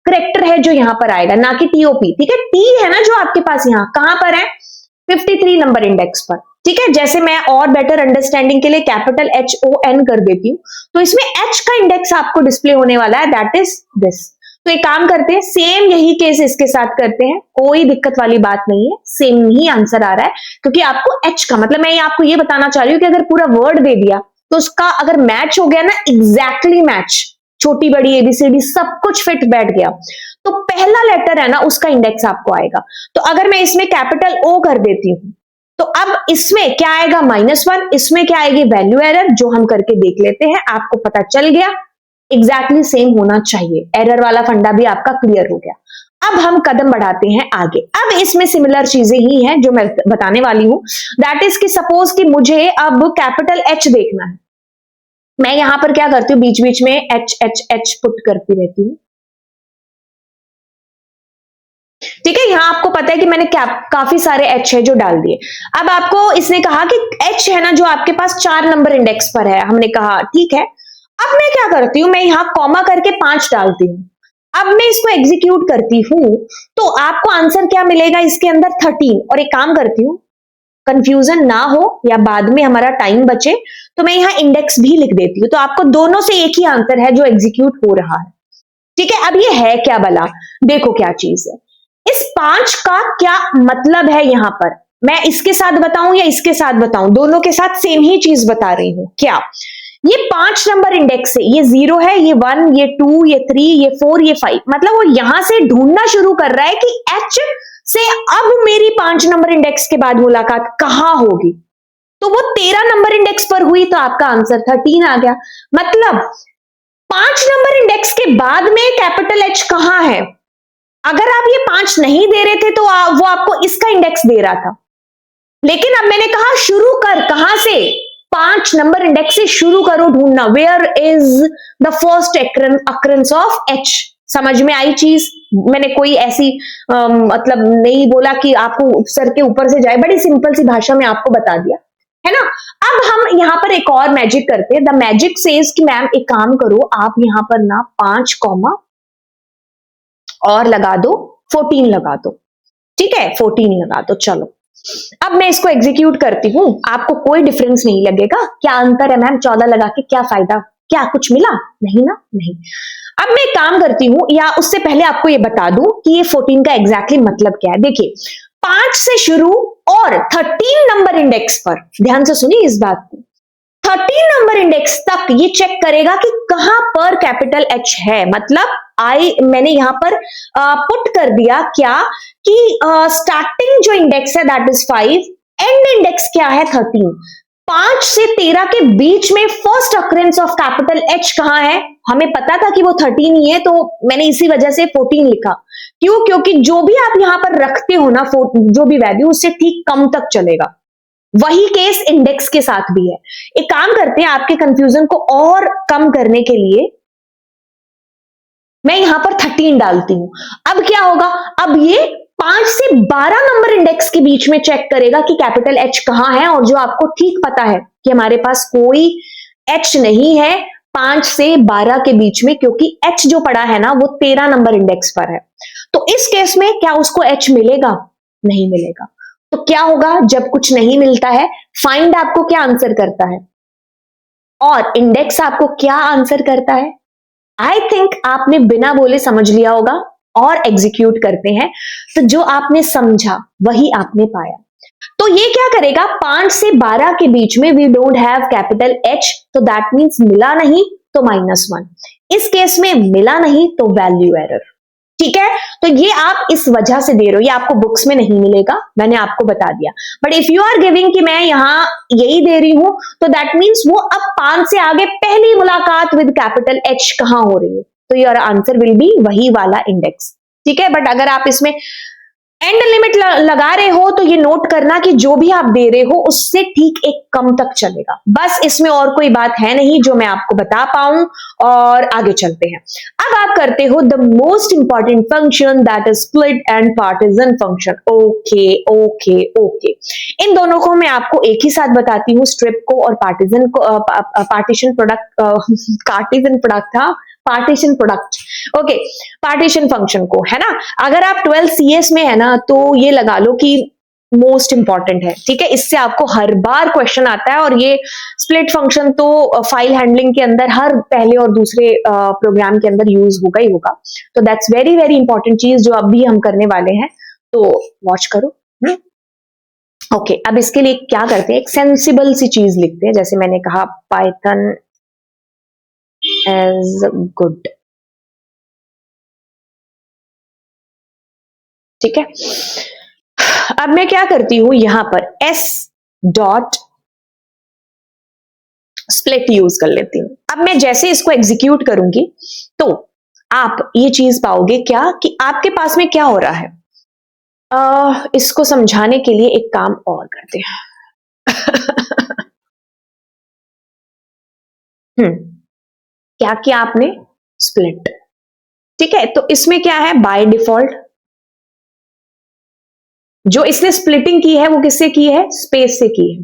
[SPEAKER 1] करेक्टर है जो यहाँ पर आएगा, ना कि टीओपी। ठीक है, टी है ना जो आपके पास यहाँ कहां पर है, 53 नंबर इंडेक्स पर। ठीक है, जैसे मैं और बेटर अंडरस्टैंडिंग के लिए कैपिटल HON कर देती हूँ, तो इसमें H का इंडेक्स आपको डिस्प्ले होने वाला है, दैट इज दिस। तो एक काम करते हैं, सेम यही केस इसके साथ करते हैं, कोई दिक्कत वाली बात नहीं है, सेम ही आंसर आ रहा है, क्योंकि आपको H का मतलब मैं आपको ये बताना चाह रही हूँ कि अगर पूरा वर्ड दे दिया तो उसका अगर मैच हो गया ना, एग्जैक्टली मैच, छोटी बड़ी एबीसीडी सब कुछ फिट बैठ गया, तो पहला लेटर है ना उसका इंडेक्स आपको आएगा। तो अगर मैं इसमें कैपिटल O कर देती हूं, तो अब इसमें क्या आएगा, -1, इसमें क्या आएगी, वैल्यू एरर, जो हम करके देख लेते हैं, आपको पता चल गया एग्जैक्टली सेम होना चाहिए, एरर वाला फंडा भी आपका क्लियर हो गया। अब हम कदम बढ़ाते हैं आगे। अब इसमें सिमिलर चीजें ही हैं जो मैं बताने वाली हूं, दैट इज कि सपोज कि मुझे अब कैपिटल H देखना है, मैं यहां पर क्या करती हूँ, बीच बीच में H पुट करती रहती हूँ। ठीक है, यहां आपको पता है कि मैंने काफी सारे H है जो डाल दिए। अब आपको इसने कहा कि H है ना जो आपके पास 4 नंबर इंडेक्स पर है, हमने कहा ठीक है। अब मैं क्या करती हूं, मैं यहां कॉमा करके 5 डालती हूं। अब मैं इसको एग्जीक्यूट करती हूं, तो आपको आंसर क्या मिलेगा इसके अंदर, 13। और एक काम करती हूं, कंफ्यूजन ना हो या बाद में हमारा टाइम बचे, तो मैं यहां इंडेक्स भी लिख देती हूं, तो आपको दोनों से एक ही आंसर है जो एग्जीक्यूट हो रहा है। ठीक है, अब ये है क्या भला, देखो क्या चीज है, इस 5 का क्या मतलब है, यहां पर मैं इसके साथ बताऊं या इसके साथ बताऊं, दोनों के साथ सेम ही चीज बता रही हूं। क्या ये 5 नंबर इंडेक्स है, ये 0 है, ये 1, ये 2, ये 3, ये 4, ये 5, मतलब वो यहां से ढूंढना शुरू कर रहा है कि H से अब मेरी 5 नंबर इंडेक्स के बाद मुलाकात कहां होगी। तो वो 13 नंबर इंडेक्स पर हुई, तो आपका आंसर 13 आ गया। मतलब 5 नंबर इंडेक्स के बाद में कैपिटल H कहां है, अगर आप ये 5 नहीं दे रहे थे तो वो आपको इसका इंडेक्स दे रहा था, लेकिन अब मैंने कहा शुरू कर, कहां से, 5 नंबर इंडेक्स से शुरू करो ढूंढना, where is the first occurrence of H। समझ में आई चीज, मैंने कोई ऐसी मतलब नहीं बोला कि आपको सर के ऊपर से जाए, बड़ी सिंपल सी भाषा में आपको बता दिया है ना। अब हम यहां पर एक और मैजिक करते हैं, द मैजिक सेज कि मैम एक काम करो, आप यहां पर ना 5 कॉमा और लगा दो, 14 लगा दो। ठीक है, 14 लगा दो, चलो। अब मैं इसको एग्जीक्यूट करती हूं, आपको कोई डिफरेंस नहीं लगेगा, क्या अंतर है मैम 14 लगा के, क्या फायदा, क्या कुछ मिला, नहीं ना, नहीं। अब मैं काम करती हूं, या उससे पहले आपको ये बता दूं कि ये 14 का एग्जैक्टली मतलब क्या है। देखिए 5 से शुरू और 13 नंबर इंडेक्स पर, ध्यान से सुनिए इस बात को, 13 नंबर इंडेक्स तक ये चेक करेगा कि कहां पर कैपिटल H है। मतलब मैंने यहां पर पुट कर दिया क्या कि स्टार्टिंग जो इंडेक्स है दैट इज 5, एंड इंडेक्स क्या है 13। 5 से 13 के बीच में first occurrence of capital H कहां है, हमें पता था कि वो 13 ही है, तो मैंने इसी वजह से 14 लिखा। क्यों, क्योंकि जो भी आप यहां पर रखते हो ना, जो भी वैल्यू, उससे ठीक कम तक चलेगा। वही केस इंडेक्स के साथ भी है। एक काम करते हैं, आपके कंफ्यूजन को और कम करने के लिए मैं यहां पर 13 डालती हूं। अब क्या होगा, अब ये 5 से 12 नंबर इंडेक्स के बीच में चेक करेगा कि कैपिटल H कहां है, और जो आपको ठीक पता है कि हमारे पास कोई H नहीं है 5 से 12 के बीच में, क्योंकि H जो पड़ा है ना वो 13 नंबर इंडेक्स पर है। तो इस केस में क्या उसको H मिलेगा, नहीं मिलेगा। तो क्या होगा, जब कुछ नहीं मिलता है, फाइंड आपको क्या आंसर करता है और इंडेक्स आपको क्या आंसर करता है। आई थिंक आपने बिना बोले समझ लिया होगा, और एग्जीक्यूट करते हैं तो जो आपने समझा वही आपने पाया। तो ये क्या करेगा, 5 से 12 के बीच में we don't have capital H, तो दैट मीन्स मिला नहीं तो -1। इस केस में मिला नहीं तो वैल्यू एरर। ठीक है, तो ये आप इस वजह से दे रहे हो, ये आपको बुक्स में नहीं मिलेगा, मैंने आपको बता दिया। But if you are giving कि मैं यहां यही दे रही हूं, तो दैट मीन्स वो अब 5 से आगे पहली मुलाकात विद कैपिटल H कहां हो रही है, तो योर आंसर विल बी वही वाला इंडेक्स। ठीक है, बट अगर आप इसमें एंड लिमिट लगा रहे हो तो ये नोट करना कि जो भी आप दे रहे हो उससे ठीक एक कम तक चलेगा। बस इसमें और कोई बात है नहीं जो मैं आपको बता पाऊं, और आगे चलते हैं। अब आप करते हो the most important function, that is split and partition function. Okay okay okay, इन दोनों को मैं आपको एक ही साथ बताती हूँ, स्ट्रिप को और पार्टीशन को। पार्टीशन प्रोडक्ट कार्टेशियन प्रोडक्ट था, partition product, okay, partition function को, है ना। अगर आप 12 सीएस में है ना तो ये लगा लो कि मोस्ट इंपॉर्टेंट है, ठीक है। इससे आपको हर बार क्वेश्चन आता है, और ये स्प्लिट फंक्शन तो फाइल हैंडलिंग के अंदर हर पहले और दूसरे प्रोग्राम के अंदर यूज होगा ही होगा। तो दैट्स वेरी वेरी इंपॉर्टेंट चीज जो अभी हम करने वाले हैं, तो वॉच करो। ओके, अब इसके लिए क्या करते हैं, एक सेंसिबल सी चीज लिखते हैं, जैसे मैंने कहा पाइथन एज गुड, ठीक है। अब मैं क्या करती हूं, यहां पर s डॉट स्प्लिट यूज कर लेती हूं। अब मैं जैसे इसको एग्जीक्यूट करूंगी तो आप ये चीज पाओगे क्या कि आपके पास में क्या हो रहा है। इसको समझाने के लिए एक काम और करते हैं। क्या किया आपने, स्प्लिट, ठीक है। तो इसमें क्या है, बाय डिफॉल्ट जो इसने स्प्लिटिंग की है वो किससे की है, स्पेस से की है,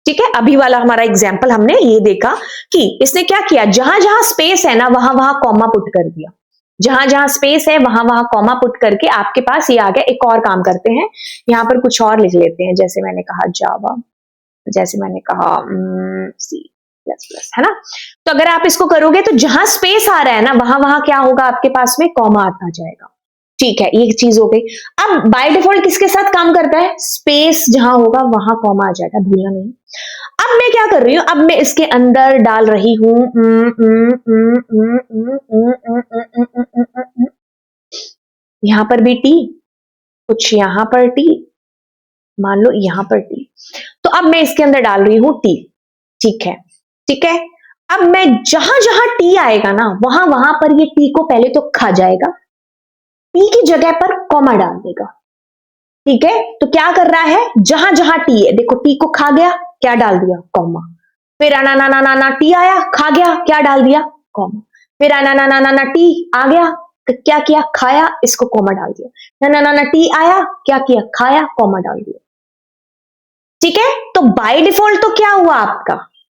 [SPEAKER 1] ठीक है। अभी वाला हमारा एग्जाम्पल हमने ये देखा कि इसने क्या किया, जहां जहां स्पेस है ना वहां वहां कॉमा पुट कर दिया, जहां जहां स्पेस है वहां वहां कॉमा पुट करके आपके पास ये आ गया। एक और काम करते हैं, यहां पर कुछ और लिख लेते हैं, जैसे मैंने कहा जावा, जैसे मैंने कहा सी प्लस प्लस, है ना। तो अगर आप इसको करोगे तो जहां स्पेस आ रहा है ना वहां वहां क्या होगा, आपके पास में कॉमा आता जाएगा, ठीक है। ये चीज हो गई। अब बाय डिफॉल्ट किसके साथ काम करता है, स्पेस जहां होगा वहां कॉमा आ जाएगा, भूलना नहीं। अब मैं क्या कर रही हूं, अब मैं इसके अंदर डाल रही हूं यहां पर भी टी, कुछ यहां पर टी, मान लो यहां पर टी। तो अब मैं इसके अंदर डाल रही हूं टी, ठीक है, ठीक है। अब मैं जहां जहां टी आएगा ना वहां वहां पर ये टी को पहले तो खा जाएगा, टी की जगह पर कॉमा डाल देगा, ठीक है। तो क्या कर रहा है, जहां जहां टी है, देखो टी को खा गया, क्या डाल दिया, कॉमा। फिर आना ना ना ना ना टी आया, खा गया, क्या डाल दिया, कॉमा। फिर आना ना ना ना ना टी आ गया, तो क्या किया, खाया, इसको कॉमा डाल दिया। ना ना ना ना टी आया, क्या किया, खाया, कॉमा डाल दिया, ठीक है। तो बाय डिफॉल्ट तो क्या हुआ आपका,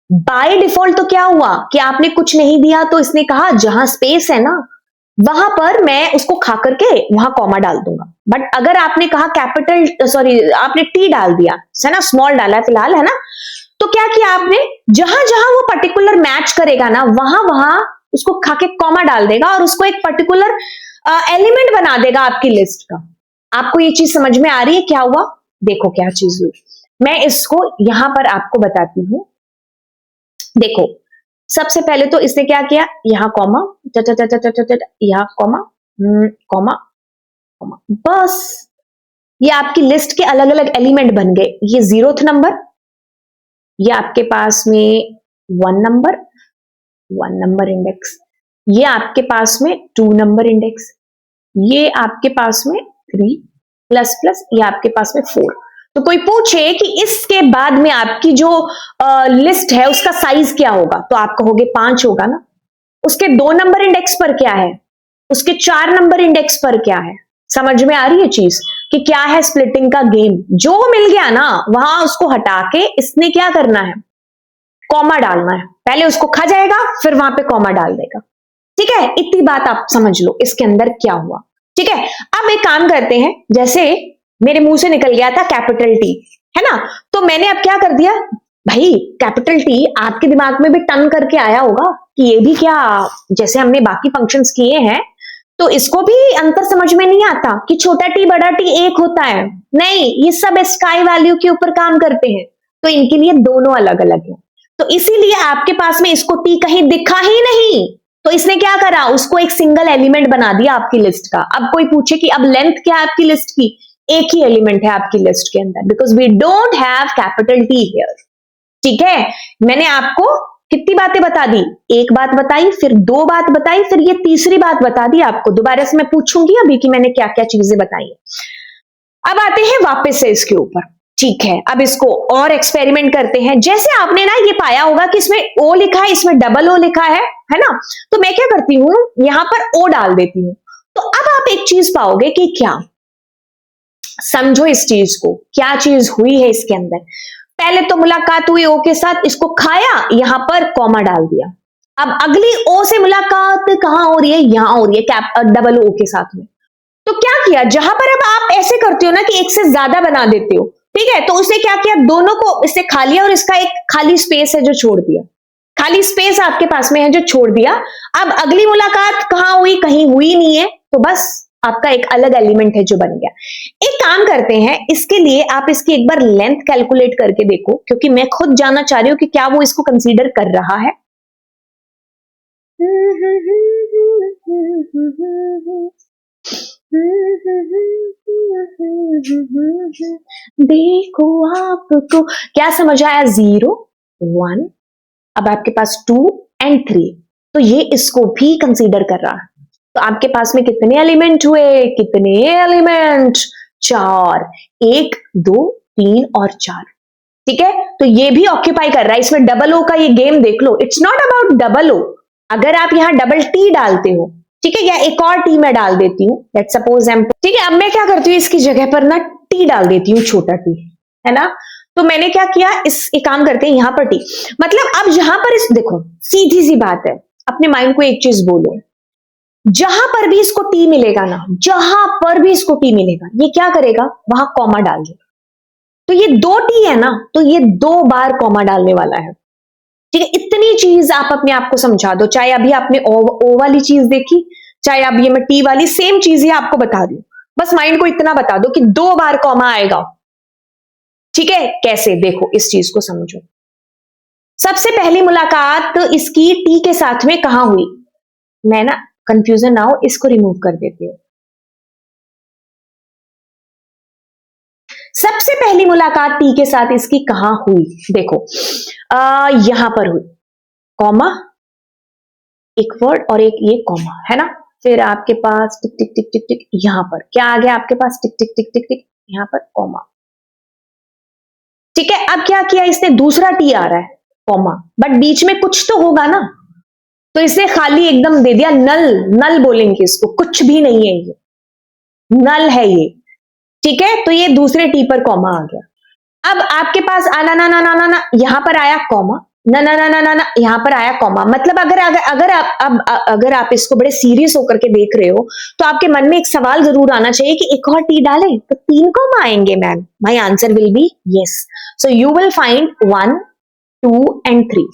[SPEAKER 1] बाय डिफॉल्ट तो क्या हुआ कि आपने कुछ नहीं दिया, तो इसने कहा जहां स्पेस है ना वहां पर मैं उसको खा करके वहां कॉमा डाल दूंगा। बट अगर आपने कहा कैपिटल, सॉरी आपने टी डाल दिया है ना, स्मॉल डाला है फिलहाल, है ना, तो क्या किया आपने, जहां जहां वो पर्टिकुलर मैच करेगा ना वहां वहां उसको खा के कॉमा डाल देगा, और उसको एक पर्टिकुलर एलिमेंट बना देगा आपकी लिस्ट का। आपको ये चीज समझ में आ रही है क्या हुआ, देखो क्या चीज हुई, मैं इसको यहां पर आपको बताती हूं। देखो सबसे पहले तो इसने क्या किया, यहां कॉमा, यहां कॉमा, कॉमा, कॉमा, बस ये आपकी लिस्ट के अलग अलग एलिमेंट बन गए। ये 0th नंबर, ये आपके पास में 1 नंबर, 1 नंबर इंडेक्स, ये आपके पास में 2 नंबर इंडेक्स, ये आपके पास में 3 प्लस प्लस, ये आपके पास में 4। तो कोई पूछे कि इसके बाद में आपकी जो लिस्ट है उसका साइज क्या होगा, तो आप कहोगे 5 होगा ना। उसके 2 नंबर इंडेक्स पर क्या है, उसके 4 नंबर इंडेक्स पर क्या है, समझ में आ रही है चीज कि क्या है स्प्लिटिंग का गेम। जो मिल गया ना वहां उसको हटा के इसने क्या करना है, कॉमा डालना है, पहले उसको खा जाएगा फिर वहां पे कॉमा डाल देगा, ठीक है। इतनी बात आप समझ लो इसके अंदर क्या हुआ, ठीक है। अब एक काम करते हैं, जैसे मेरे मुंह से निकल गया था कैपिटल टी, है ना, तो मैंने अब क्या कर दिया, भाई कैपिटल टी आपके दिमाग में भी टन करके आया होगा कि ये भी क्या, जैसे हमने बाकी फंक्शंस किए हैं तो इसको भी अंतर समझ में नहीं आता कि छोटा टी बड़ा टी एक होता है, नहीं, ये सब स्काई वैल्यू के ऊपर काम करते हैं, तो इनके लिए दोनों अलग अलग है। तो इसीलिए आपके पास में इसको टी कहीं दिखा ही नहीं, तो इसने क्या करा, उसको एक सिंगल एलिमेंट बना दिया आपकी लिस्ट का। अब कोई पूछे कि अब लेंथ क्या है आपकी लिस्ट की, एक ही एलिमेंट है आपकी लिस्ट के अंदर, because we don't have capital T here, ठीक है। मैंने आपको कितनी बातें बता दी? एक बात बताई, फिर दो बात बताई, फिर ये तीसरी बात बता दी आपको। दोबारा से मैं पूछूंगी अभी कि मैंने क्या क्या चीजें बताई है। अब आते हैं वापस से इसके ऊपर। ठीक है, अब इसको और एक्सपेरिमेंट करते हैं। जैसे आपने ना ये पाया होगा कि इसमें ओ लिखा है, इसमें डबल ओ लिखा है ना? तो मैं क्या करती हूं, यहां पर ओ डाल देती हूं। तो अब आप एक चीज पाओगे कि क्या, समझो इस चीज को, क्या चीज हुई है इसके अंदर। पहले तो मुलाकात हुई ओ के साथ, इसको खाया, यहां पर कॉमा डाल दिया। अब अगली ओ से मुलाकात कहां हो रही है? यहां हो रही है, कैप डबल ओ के साथ में। तो क्या किया, जहां पर अब आप ऐसे करते हो ना कि एक से ज्यादा बना देते हो, ठीक है, तो उसने क्या किया, दोनों को इससे खा लिया और इसका एक खाली स्पेस है जो छोड़ दिया। खाली स्पेस आपके पास में है जो छोड़ दिया। अब अगली मुलाकात कहां हुई? कहीं हुई नहीं है, तो बस आपका एक अलग एलिमेंट है जो बन गया। एक काम करते हैं, इसके लिए आप इसकी एक बार लेंथ कैलकुलेट करके देखो, क्योंकि मैं खुद जानना चाह रही हूं कि क्या वो इसको कंसीडर कर रहा है। देखो आपको क्या समझ आया? 0, 1, अब आपके पास 2 एंड 3, तो ये इसको भी कंसीडर कर रहा है। तो आपके पास में कितने एलिमेंट हुए? कितने एलिमेंट? 4, 1, 2, 3 और 4। ठीक है, तो ये भी ऑक्यूपाई कर रहा है। इसमें डबल ओ का ये गेम देख लो, it's not about double O. अगर आप यहां डबल टी डालते हो, ठीक है, या एक और टी मैं डाल देती हूं, लेट्स सपोज एम, ठीक है, अब मैं क्या करती हूँ, इसकी जगह पर ना टी डाल देती हूँ, छोटा टी, है ना? तो मैंने क्या किया, एक काम करते हैं, यहां पर टी, मतलब अब यहां पर इस, देखो सीधी सी बात है, अपने माइंड को एक चीज बोलो, जहां पर भी इसको टी मिलेगा ना, जहां पर भी इसको टी मिलेगा, ये क्या करेगा, वहां कॉमा डाल देगा। तो ये 2 टी है ना, तो ये 2 बार कॉमा डालने वाला है। ठीक है, इतनी चीज आप अपने आप को समझा दो, चाहे अभी आपने ओ वाली चीज देखी, चाहे अब ये मैं टी वाली सेम चीज ही आपको बता दूं, बस माइंड को इतना बता दो कि 2 बार कॉमा आएगा। ठीक है, कैसे, देखो इस चीज को समझो। सबसे पहली मुलाकात इसकी टी के साथ में कहां हुई? मैं ना कंफ्यूजन ना हो, इसको रिमूव कर देती हूं। सबसे पहली मुलाकात टी के साथ इसकी कहां हुई? देखो यहां पर हुई, कॉमा, एक वर्ड और एक ये कॉमा, है ना? फिर आपके पास टिक टिक टिक टिक टिक, यहां पर क्या आ गया आपके पास? टिक टिक टिक टिक टिक, यहां पर कॉमा। ठीक है, अब क्या किया इसने, दूसरा टी आ रहा है, कॉमा, बट बीच में कुछ तो होगा ना, तो इसने खाली एकदम दे दिया, नल, नल बोलेंगे इसको, कुछ भी नहीं है ये, नल है ये। ठीक है, तो ये दूसरे टी पर कॉमा आ गया। अब आपके पास आना ना ना ना ना ना, यहां पर आया कॉमा, ना ना ना ना ना ना, यहां पर आया कॉमा। मतलब अगर अगर अगर आप अब अगर आप इसको बड़े सीरियस होकर के देख रहे हो, तो आपके मन में एक सवाल जरूर आना चाहिए कि एक और टी डालें तो 3 कॉमा आएंगे ma'am. My answer will be yes. So you will find 1, 2 and 3।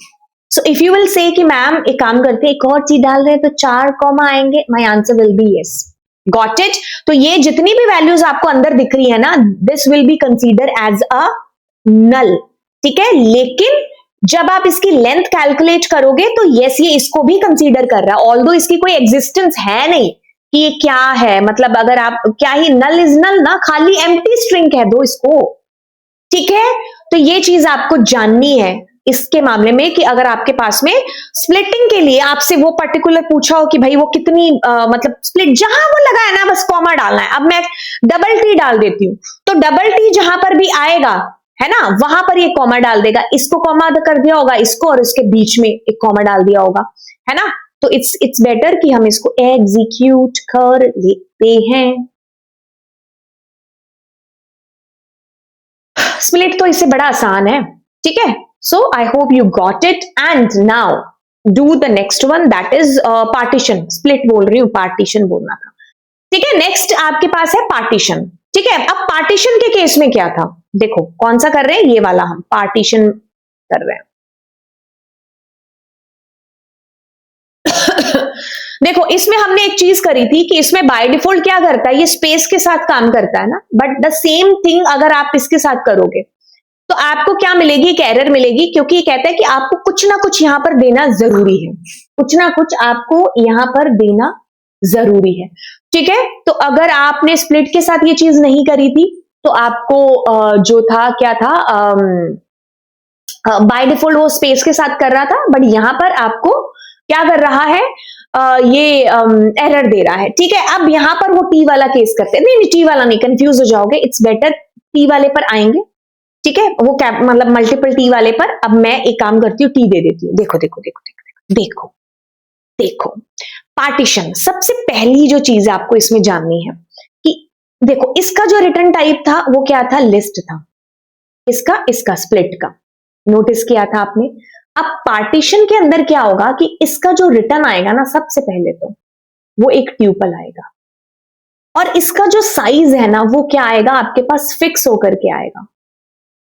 [SPEAKER 1] So if you will say कि मैम एक काम करते हैं, एक और चीज डाल रहे हैं तो 4 कॉमा आएंगे, my answer will be yes. Got it? तो ये जितनी भी वैल्यूज आपको अंदर दिख रही है ना, this will be consider as a null. ठीक है, लेकिन जब आप इसकी लेंथ कैलकुलेट करोगे तो यस, ये इसको भी कंसीडर कर रहा है, ऑल्दो इसकी कोई एग्जिस्टेंस है नहीं कि ये क्या है। मतलब अगर आप क्या ही, नल इज नल ना, खाली एम्प्टी स्ट्रिंग कह दो इसको। ठीक है, तो ये चीज आपको जाननी है इसके मामले में कि अगर आपके पास में स्प्लिटिंग के लिए आपसे वो पर्टिकुलर पूछा हो कि भाई वो कितनी मतलब स्प्लिट, जहां वो लगा है ना बस कॉमा डालना है। अब मैं डबल टी डाल देती हूं, तो डबल टी जहां पर भी आएगा, है ना, वहां पर ये कॉमा डाल देगा। इसको कॉमा कर दिया होगा, इसको, और इसके बीच में एक कॉमा डाल दिया होगा, है ना? तो इट्स बेटर कि हम इसको एग्जीक्यूट कर लेते हैं। स्प्लिट तो इससे बड़ा आसान है। ठीक है, so I hope you got it and now do the next one, that is partition. Split बोल रही हूं, पार्टीशन बोलना था। ठीक है, नेक्स्ट आपके पास है पार्टीशन। ठीक है, अब पार्टीशन के केस में क्या था, देखो कौन सा कर रहे हैं, ये वाला हम पार्टीशन कर रहे हैं। देखो इसमें हमने एक चीज करी थी कि इसमें बाय डिफॉल्ट क्या करता है, ये स्पेस के साथ काम करता है ना, बट द सेम थिंग अगर आप इसके साथ करोगे तो आपको क्या मिलेगी, एक एरर मिलेगी, क्योंकि ये कहता है कि आपको कुछ ना कुछ यहां पर देना जरूरी है, कुछ ना कुछ आपको यहां पर देना जरूरी है। ठीक है, तो अगर आपने स्प्लिट के साथ ये चीज नहीं करी थी तो आपको जो था क्या था, बाय डिफॉल्ट वो स्पेस के साथ कर रहा था, बट यहां पर आपको क्या कर रहा है, ये एरर दे रहा है। ठीक है, अब यहां पर वो टी वाला केस करते हैं, नहीं टी वाला नहीं, कंफ्यूज हो जाओगे, इट्स बेटर टी वाले पर आएंगे। ठीक है, वो कैप मतलब मल्टीपल टी वाले पर। अब मैं एक काम करती हूँ, टी दे देती हूँ। देखो देखो देखो देखो देखो देखो, पार्टीशन। सबसे पहली जो चीज आपको इसमें जाननी है कि देखो, इसका जो रिटर्न टाइप था वो क्या था, लिस्ट था। इसका स्प्लिट का नोटिस किया था आपने। अब पार्टीशन के अंदर क्या होगा कि इसका जो रिटर्न आएगा ना, सबसे पहले तो वो एक ट्यूपल आएगा, और इसका जो साइज है ना वो क्या आएगा, आपके पास फिक्स होकर के आएगा।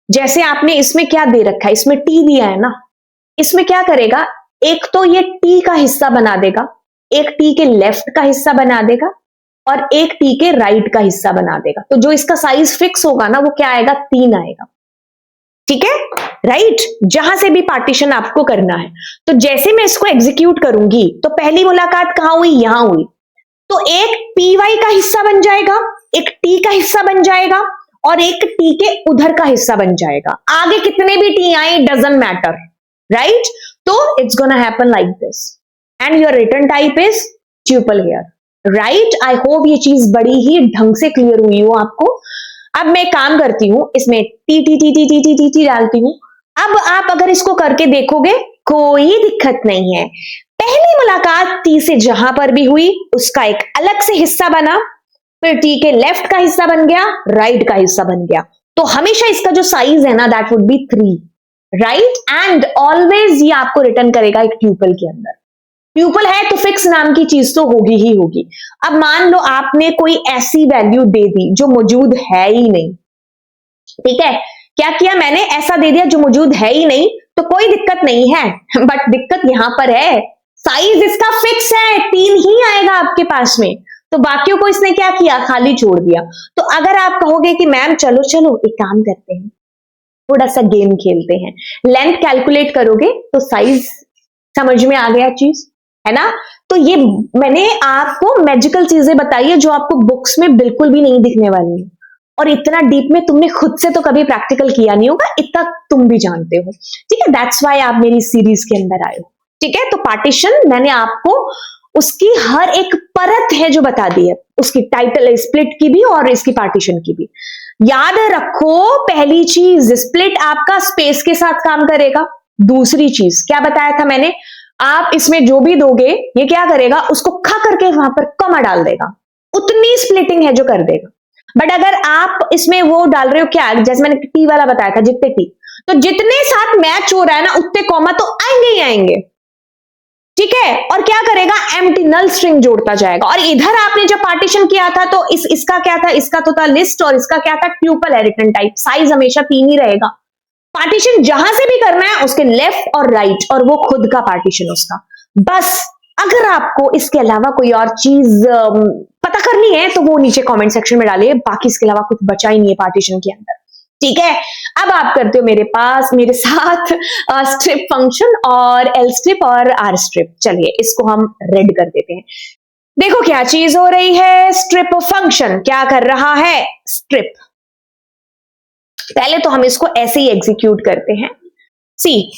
[SPEAKER 1] जैसे आपने इसमें क्या दे रखा है, इसमें टी दिया है ना, इसमें क्या करेगा, एक तो ये टी का हिस्सा बना देगा, एक टी के लेफ्ट का हिस्सा बना देगा, और एक टी के राइट का हिस्सा बना देगा। तो जो इसका साइज फिक्स होगा ना वो क्या आएगा, 3 आएगा। ठीक है, राइट, जहां से भी पार्टीशन आपको करना है। तो जैसे मैं इसको एग्जीक्यूट करूंगी, तो पहली मुलाकात कहां हुई, यहां हुई, तो एक पी वाई का हिस्सा बन जाएगा, एक टी का हिस्सा बन जाएगा, और एक टी के उधर का हिस्सा बन जाएगा। आगे कितने भी टी आए डजंट मैटर, राइट। तो it's gonna happen like this, and your return type is tuple here, right. I hope ये चीज बड़ी ही ढंग से क्लियर हुई हो आपको। अब मैं काम करती हूं, इसमें T T T T T T T T डालती हूं। अब आप अगर इसको करके देखोगे, कोई दिक्कत नहीं है। पहली मुलाकात टी से जहां पर भी हुई, उसका एक अलग से हिस्सा बना, फिर टी के लेफ्ट का हिस्सा बन गया, राइट का हिस्सा बन गया। तो हमेशा इसका जो साइज है ना, that would be 3, right. And always ये आपको रिटर्न करेगा एक ट्यूपल के अंदर। ट्यूपल है तो फिक्स नाम की चीज तो होगी ही होगी। अब मान लो आपने कोई ऐसी वैल्यू दे दी जो मौजूद है ही नहीं। ठीक है, क्या किया मैंने, ऐसा दे दिया जो मौजूद है ही नहीं, तो कोई दिक्कत नहीं है। बट दिक्कत यहां पर है, साइज इसका फिक्स है, 3 ही आएगा आपके पास में, तो बाकियों को इसने क्या किया, खाली छोड़ दिया। तो अगर आप कहोगे कि मैम चलो चलो एक काम करते हैं, थोड़ा सा गेम खेलते हैं, लेंथ कैलकुलेट करोगे तो साइज समझ में आ गया चीज, है ना। तो ये मैंने आपको मैजिकल चीजें बताई है जो आपको बुक्स में बिल्कुल भी नहीं दिखने वाली है, और इतना डीप में तुमने खुद से तो कभी प्रैक्टिकल किया नहीं होगा, इतना तुम भी जानते हो। ठीक है, दैट्स वाई आप मेरी सीरीज के अंदर आए हो। ठीक है, तो पार्टीशन मैंने आपको उसकी हर एक परत है जो बता दी है, उसकी टाइटल स्प्लिट की भी और इसकी पार्टीशन की भी। याद रखो, पहली चीज स्प्लिट आपका स्पेस के साथ काम करेगा। दूसरी चीज क्या बताया था मैंने, आप इसमें जो भी दोगे ये क्या करेगा, उसको खा करके वहां पर कॉमा डाल देगा, उतनी स्प्लिटिंग है जो कर देगा। बट अगर आप इसमें वो डाल रहे हो क्या, जैसे मैंने टी वाला बताया था, जितने टी, तो जितने साथ मैच हो रहा है ना उतने कॉमा तो आएंगे ही आएंगे। ठीक है, और क्या करेगा, एम्प्टी नल स्ट्रिंग जोड़ता जाएगा। और इधर आपने जब पार्टीशन किया था तो इसका क्या था, इसका तो था लिस्ट, और इसका क्या था, ट्यूपल है रिटर्न टाइप, साइज हमेशा 3 ही रहेगा। पार्टीशन जहां से भी करना है उसके लेफ्ट और राइट, और वो खुद का पार्टीशन उसका। बस अगर आपको इसके अलावा कोई और चीज पता करनी है तो वो नीचे कमेंट सेक्शन में डालिए, बाकी इसके अलावा कुछ बचा ही नहीं है पार्टीशन के अंदर। ठीक है, अब आप करते हो मेरे साथ स्ट्रिप फंक्शन और एल स्ट्रिप और आर स्ट्रिप। चलिए इसको हम रेड कर देते हैं। देखो क्या चीज हो रही है, स्ट्रिप फंक्शन क्या कर रहा है, स्ट्रिप। पहले तो हम इसको ऐसे ही एग्जीक्यूट करते हैं। सी,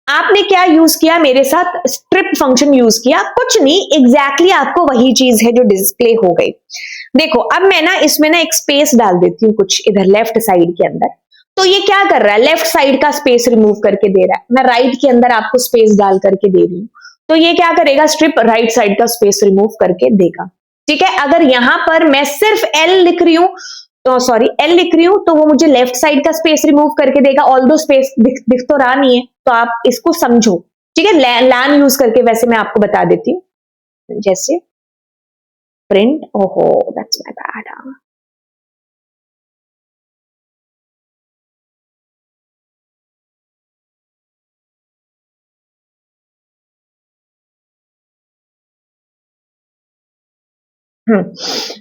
[SPEAKER 1] आपने क्या यूज किया, मेरे साथ स्ट्रिप फंक्शन यूज किया, कुछ नहीं, एग्जैक्टली आपको वही चीज है जो डिस्प्ले हो गई। देखो अब मैं ना इसमें ना एक स्पेस डाल देती हूँ कुछ इधर लेफ्ट साइड के अंदर। तो ये क्या कर रहा है, लेफ्ट साइड का स्पेस रिमूव करके दे रहा है। मैं राइट के अंदर आपको स्पेस डाल करके दे रही हूँ, तो ये क्या करेगा, स्ट्रिप राइट साइड का स्पेस रिमूव करके देगा। ठीक है, अगर यहां पर मैं सिर्फ एल लिख रही हूं, तो सॉरी एल लिख रही हूं, तो वो मुझे लेफ्ट साइड का स्पेस रिमूव करके देगा। ऑल दो स्पेस दिख तो रहा नहीं है, तो आप इसको समझो। ठीक है, लैन यूज करके वैसे मैं आपको बता देती हूँ, जैसे प्रिंट, ओहो दैट्स माय बैड।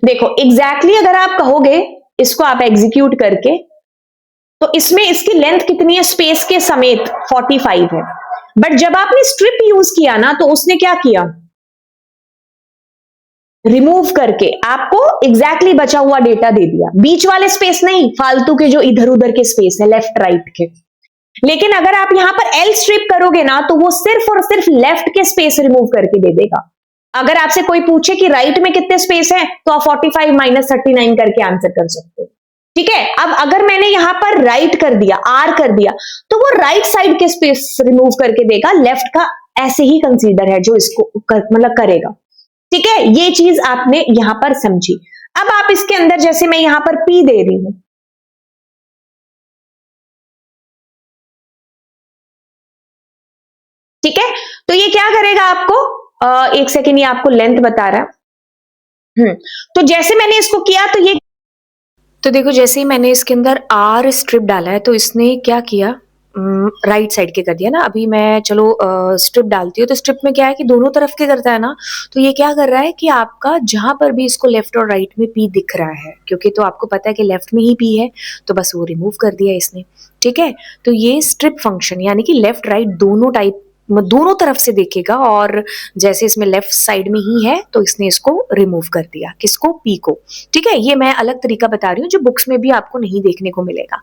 [SPEAKER 1] देखो एग्जैक्टली अगर आप कहोगे इसको आप एग्जीक्यूट करके, तो इसमें इसकी लेंथ कितनी है, स्पेस के समेत 45 है। बट जब आपने स्ट्रिप यूज किया ना, तो उसने क्या किया, रिमूव करके आपको एग्जैक्टली बचा हुआ डेटा दे दिया। बीच वाले स्पेस नहीं, फालतू के जो इधर उधर के स्पेस है लेफ्ट राइट के, लेकिन अगर आप यहां पर एल स्ट्रिप करोगे ना तो वो सिर्फ और सिर्फ लेफ्ट के स्पेस रिमूव करके दे देगा। अगर आपसे कोई पूछे कि राइट में कितने स्पेस हैं तो आप 45 माइनस 39 करके आंसर कर सकते हो। ठीक है, अब अगर मैंने यहां पर राइट कर दिया, आर कर दिया, तो वो राइट साइड के स्पेस रिमूव करके देगा, लेफ्ट का ऐसे ही कंसीडर है जो इसको मतलब करेगा। ठीक है, ये चीज आपने यहां पर समझी। अब आप इसके अंदर जैसे मैं यहां पर पी दे रही हूं, ठीक है, तो ये क्या करेगा आपको, एक सेकेंड, ये आपको लेंथ बता रहा है। तो जैसे मैंने इसको किया तो ये, तो देखो जैसे ही मैंने इसके अंदर आर स्ट्रिप डाला है तो इसने क्या किया, राइट साइड के कर दिया ना। अभी मैं चलो स्ट्रिप डालती हूँ, तो स्ट्रिप में क्या है कि दोनों तरफ के करता है ना, तो ये क्या कर रहा है कि आपका जहां पर भी इसको लेफ्ट और राइट में पी दिख रहा है, क्योंकि तो आपको पता है कि लेफ्ट में ही पी है, तो बस वो रिमूव कर दिया इसने। ठीक है, तो ये स्ट्रिप फंक्शन यानी कि लेफ्ट राइट दोनों टाइप, दोनों तरफ से देखेगा, और जैसे इसमें लेफ्ट साइड में ही है तो इसने इसको रिमूव कर दिया, किसको, पी को। ठीक है, ये मैं अलग तरीका बता रही हूँ जो बुक्स में भी आपको नहीं देखने को मिलेगा।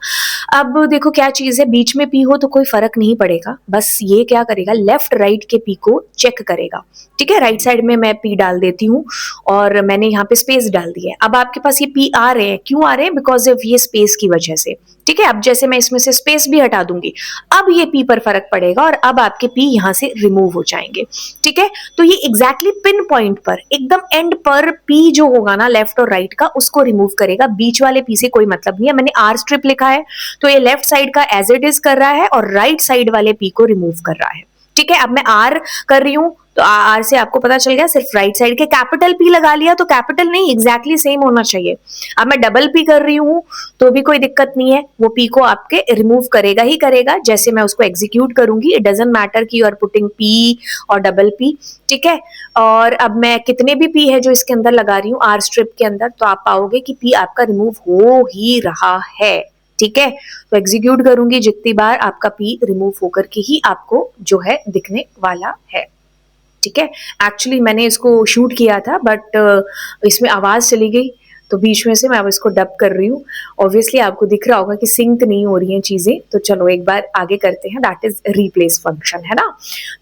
[SPEAKER 1] अब देखो क्या चीज है, बीच में पी हो तो कोई फर्क नहीं पड़ेगा, बस ये क्या करेगा, लेफ्ट राइट के पी को चेक करेगा। ठीक है, राइट साइड में मैं पी डाल देती हूँ और मैंने यहाँ पे स्पेस डाल दिया है। अब आपके पास ये पी आ रहे हैं, क्यों आ रहे हैं, बिकॉज ऑफ ये स्पेस की वजह से। ठीक है, अब जैसे मैं इसमें से स्पेस भी हटा दूंगी, अब ये पी पर फर्क पड़ेगा और अब आपके पी यहां से रिमूव हो जाएंगे। ठीक है, तो ये एग्जैक्टली पिन पॉइंट पर एकदम एंड पर पी जो होगा ना लेफ्ट और राइट का, उसको रिमूव करेगा, बीच वाले पी से कोई मतलब नहीं है। मैंने आर स्ट्रिप लिखा है तो ये लेफ्ट साइड का एज इट इज कर रहा है और राइट साइड वाले पी को रिमूव कर रहा है। ठीक है, अब मैं आर कर रही हूं तो आर से आपको पता चल गया, सिर्फ राइट साइड के कैपिटल पी लगा लिया तो कैपिटल नहीं, एग्जैक्टली सेम होना चाहिए। अब मैं डबल पी कर रही हूं तो भी कोई दिक्कत नहीं है, वो पी को आपके रिमूव करेगा ही करेगा, जैसे मैं उसको एग्जीक्यूट करूंगी, इट डजंट मैटर कि यू आर पुटिंग पी और डबल पी। ठीक है, और अब मैं कितने भी पी है जो इसके अंदर लगा रही हूँ आर स्ट्रिप के अंदर, तो आप पाओगे कि पी आपका रिमूव हो ही रहा है। ठीक है, तो एग्जीक्यूट करूंगी जितनी बार, आपका पी रिमूव होकर के ही आपको जो है दिखने वाला है। ठीक है, एक्चुअली मैंने इसको शूट किया था बट इसमें आवाज चली गई, तो बीच में से मैं अब इसको डब कर रही हूँ। ऑब्वियसली आपको दिख रहा होगा कि सिंक नहीं हो रही हैं चीजें, तो चलो एक बार आगे करते हैं, दैट इज रिप्लेस फंक्शन, है ना।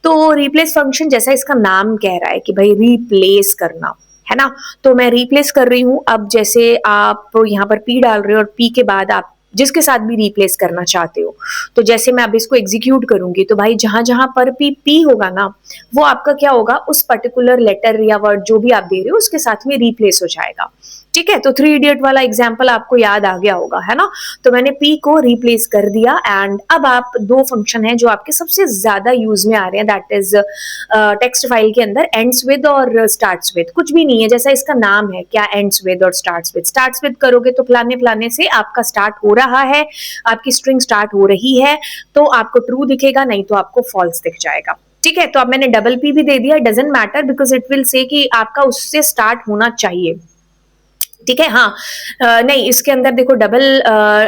[SPEAKER 1] तो रिप्लेस फंक्शन जैसा इसका नाम कह रहा है कि भाई रिप्लेस करना, है ना, तो मैं रिप्लेस कर रही हूँ। अब जैसे आप यहाँ पर पी डाल रहे हो और पी के बाद आप जिसके साथ भी रिप्लेस करना चाहते हो, तो जैसे मैं अब इसको एग्जीक्यूट करूंगी तो भाई जहां जहां पर भी पी होगा ना, वो आपका क्या होगा, उस पर्टिकुलर लेटर या वर्ड जो भी आप दे रहे हो उसके साथ में रिप्लेस हो जाएगा। ठीक है, तो 3 इडियट वाला एग्जाम्पल आपको याद आ गया होगा, है ना। तो मैंने पी को रिप्लेस कर दिया एंड अब आप दो फंक्शन है जो आपके सबसे ज्यादा यूज में आ रहे हैं, दैट इज टेक्स्ट फाइल के अंदर एंड्स विद और स्टार्ट्स विद। कुछ भी नहीं है, जैसा इसका नाम है, क्या एंड्स विद और स्टार्ट्स विद। स्टार्ट्स विद करोगे तो फलाने फलाने से आपका स्टार्ट हो रहा है, आपकी स्ट्रिंग स्टार्ट हो रही है, तो आपको ट्रू दिखेगा, नहीं तो आपको फॉल्स दिख जाएगा। ठीक है, तो अब मैंने डबल पी भी दे दिया, doesn't matter because it will say कि आपका उससे स्टार्ट होना चाहिए। ठीक है, हाँ, नहीं इसके अंदर देखो डबल,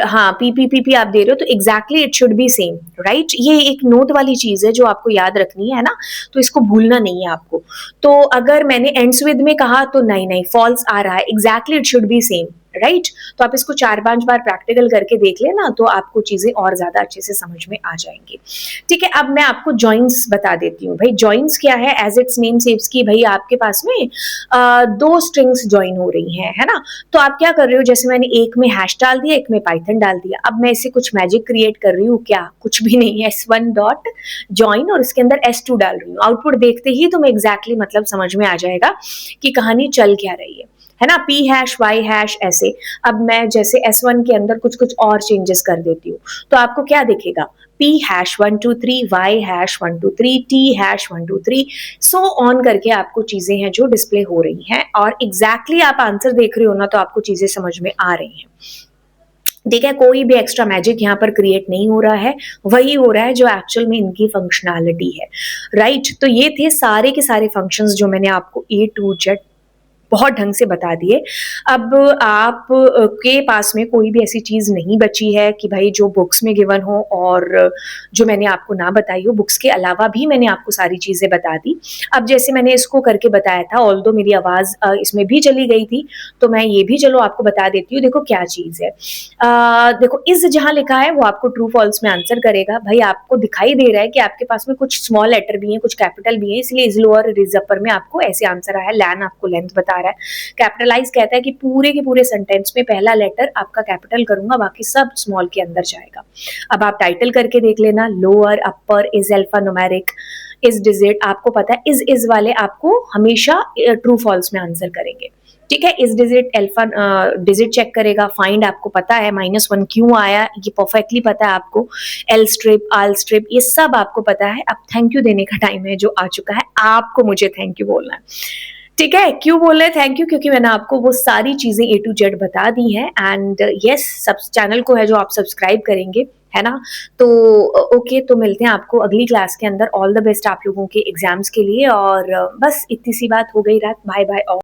[SPEAKER 1] हाँ पी पी पी पी आप दे रहे हो तो exactly it should be same, right. ये एक नोट वाली चीज है जो आपको याद रखनी है ना, तो इसको भूलना नहीं है आपको। तो अगर मैंने एंड्स विद में कहा तो नहीं नहीं फॉल्स आ रहा है, exactly it should be same, right. तो आप इसको 4-5 बार प्रैक्टिकल करके देख लेना तो आपको चीजें और ज्यादा अच्छे से समझ में आ जाएंगी। ठीक है, अब मैं आपको जॉइंस बता देती हूँ। भाई जॉइंस क्या है, एज इट्स नेम सेव्स की भाई आपके पास में दो स्ट्रिंग्स ज्वाइन हो रही हैं, है ना। तो आप क्या कर रहे हो, जैसे मैंने एक में हैश डाल दिया, एक में पाइथन डाल दिया, अब मैं इसे कुछ मैजिक क्रिएट कर रही हूँ, क्या, कुछ भी नहीं है, S1 डॉट ज्वाइन और इसके अंदर S2 डाल रही हूँ। आउटपुट देखते ही तुम्हें एग्जैक्टली मतलब समझ में आ जाएगा कि कहानी चल क्या रही है ना। पी हैश वाई हैश ऐसे। अब मैं जैसे S1 के अंदर कुछ कुछ और चेंजेस कर देती हूँ तो आपको क्या दिखेगा, P hash 1 2 3, Y hash 1 2 3, T hash 1 2 3, so on करके आपको चीजें हैं जो डिस्प्ले हो रही हैं और एग्जैक्टली आप आंसर देख रहे हो ना, तो आपको चीजें समझ में आ रही हैं। ठीक है, कोई भी एक्स्ट्रा मैजिक यहाँ पर क्रिएट नहीं हो रहा है, वही हो रहा है जो एक्चुअल में इनकी फंक्शनैलिटी है, राइट। तो ये थे सारे के सारे फंक्शंस जो मैंने आपको A to Z बहुत ढंग से बता दिए। अब आप के पास में कोई भी ऐसी चीज़ नहीं बची है कि भाई जो बुक्स में गिवन हो और जो मैंने आपको ना बताई हो, बुक्स के अलावा भी मैंने आपको सारी चीज़ें बता दी। अब जैसे मैंने इसको करके बताया था, ऑल्दो मेरी आवाज़ इसमें भी चली गई थी, तो मैं ये भी चलो आपको बता देती हूँ, देखो क्या चीज़ है। देखो इज़ जहाँ लिखा है वो आपको ट्रू फॉल्स में आंसर करेगा। भाई आपको दिखाई दे रहा है कि आपके पास में कुछ स्मॉल लेटर भी हैं, कुछ कैपिटल भी हैं, इसलिए इज़ लोअर और इज़ अपर में आपको ऐसे आंसर आया। लैन आपको लेंथ बता रहा है। कैपिटलाइज़ कहता है कि पूरे के पूरे सेंटेंस में पहला लेटर आपका कैपिटल करूँगा, बाकी सब स्मॉल के अंदर जाएगा। अब आप टाइटल करके देख लेना, lower, upper, is alphanumeric, is digit, आपको पता है इज़ वाले आपको हमेशा ट्रू फॉल्स में आंसर करेंगे। ठीक है, इस डिजिट अल्फा डिजिट चेक करेगा, फाइंड आपको पता है -1 क्यों आया, ये परफेक्टली पता है आपको। एल स्ट्रिप, आल स्ट्रिप, ये सब आपको पता है। अब थैंक यू देने का टाइम है जो आ चुका है, आपको मुझे थैंक यू बोलना है। ठीक है, क्यों बोल रहे हैं थैंक यू? क्योंकि मैंने आपको वो सारी चीजें ए टू जेड बता दी हैं। एंड यस, सब चैनल को है जो आप सब्सक्राइब करेंगे, है ना? तो ओके, तो मिलते हैं आपको अगली क्लास के अंदर। ऑल द बेस्ट आप लोगों के एग्जाम्स के लिए। और बस इतनी सी बात हो गई रात। Bye bye.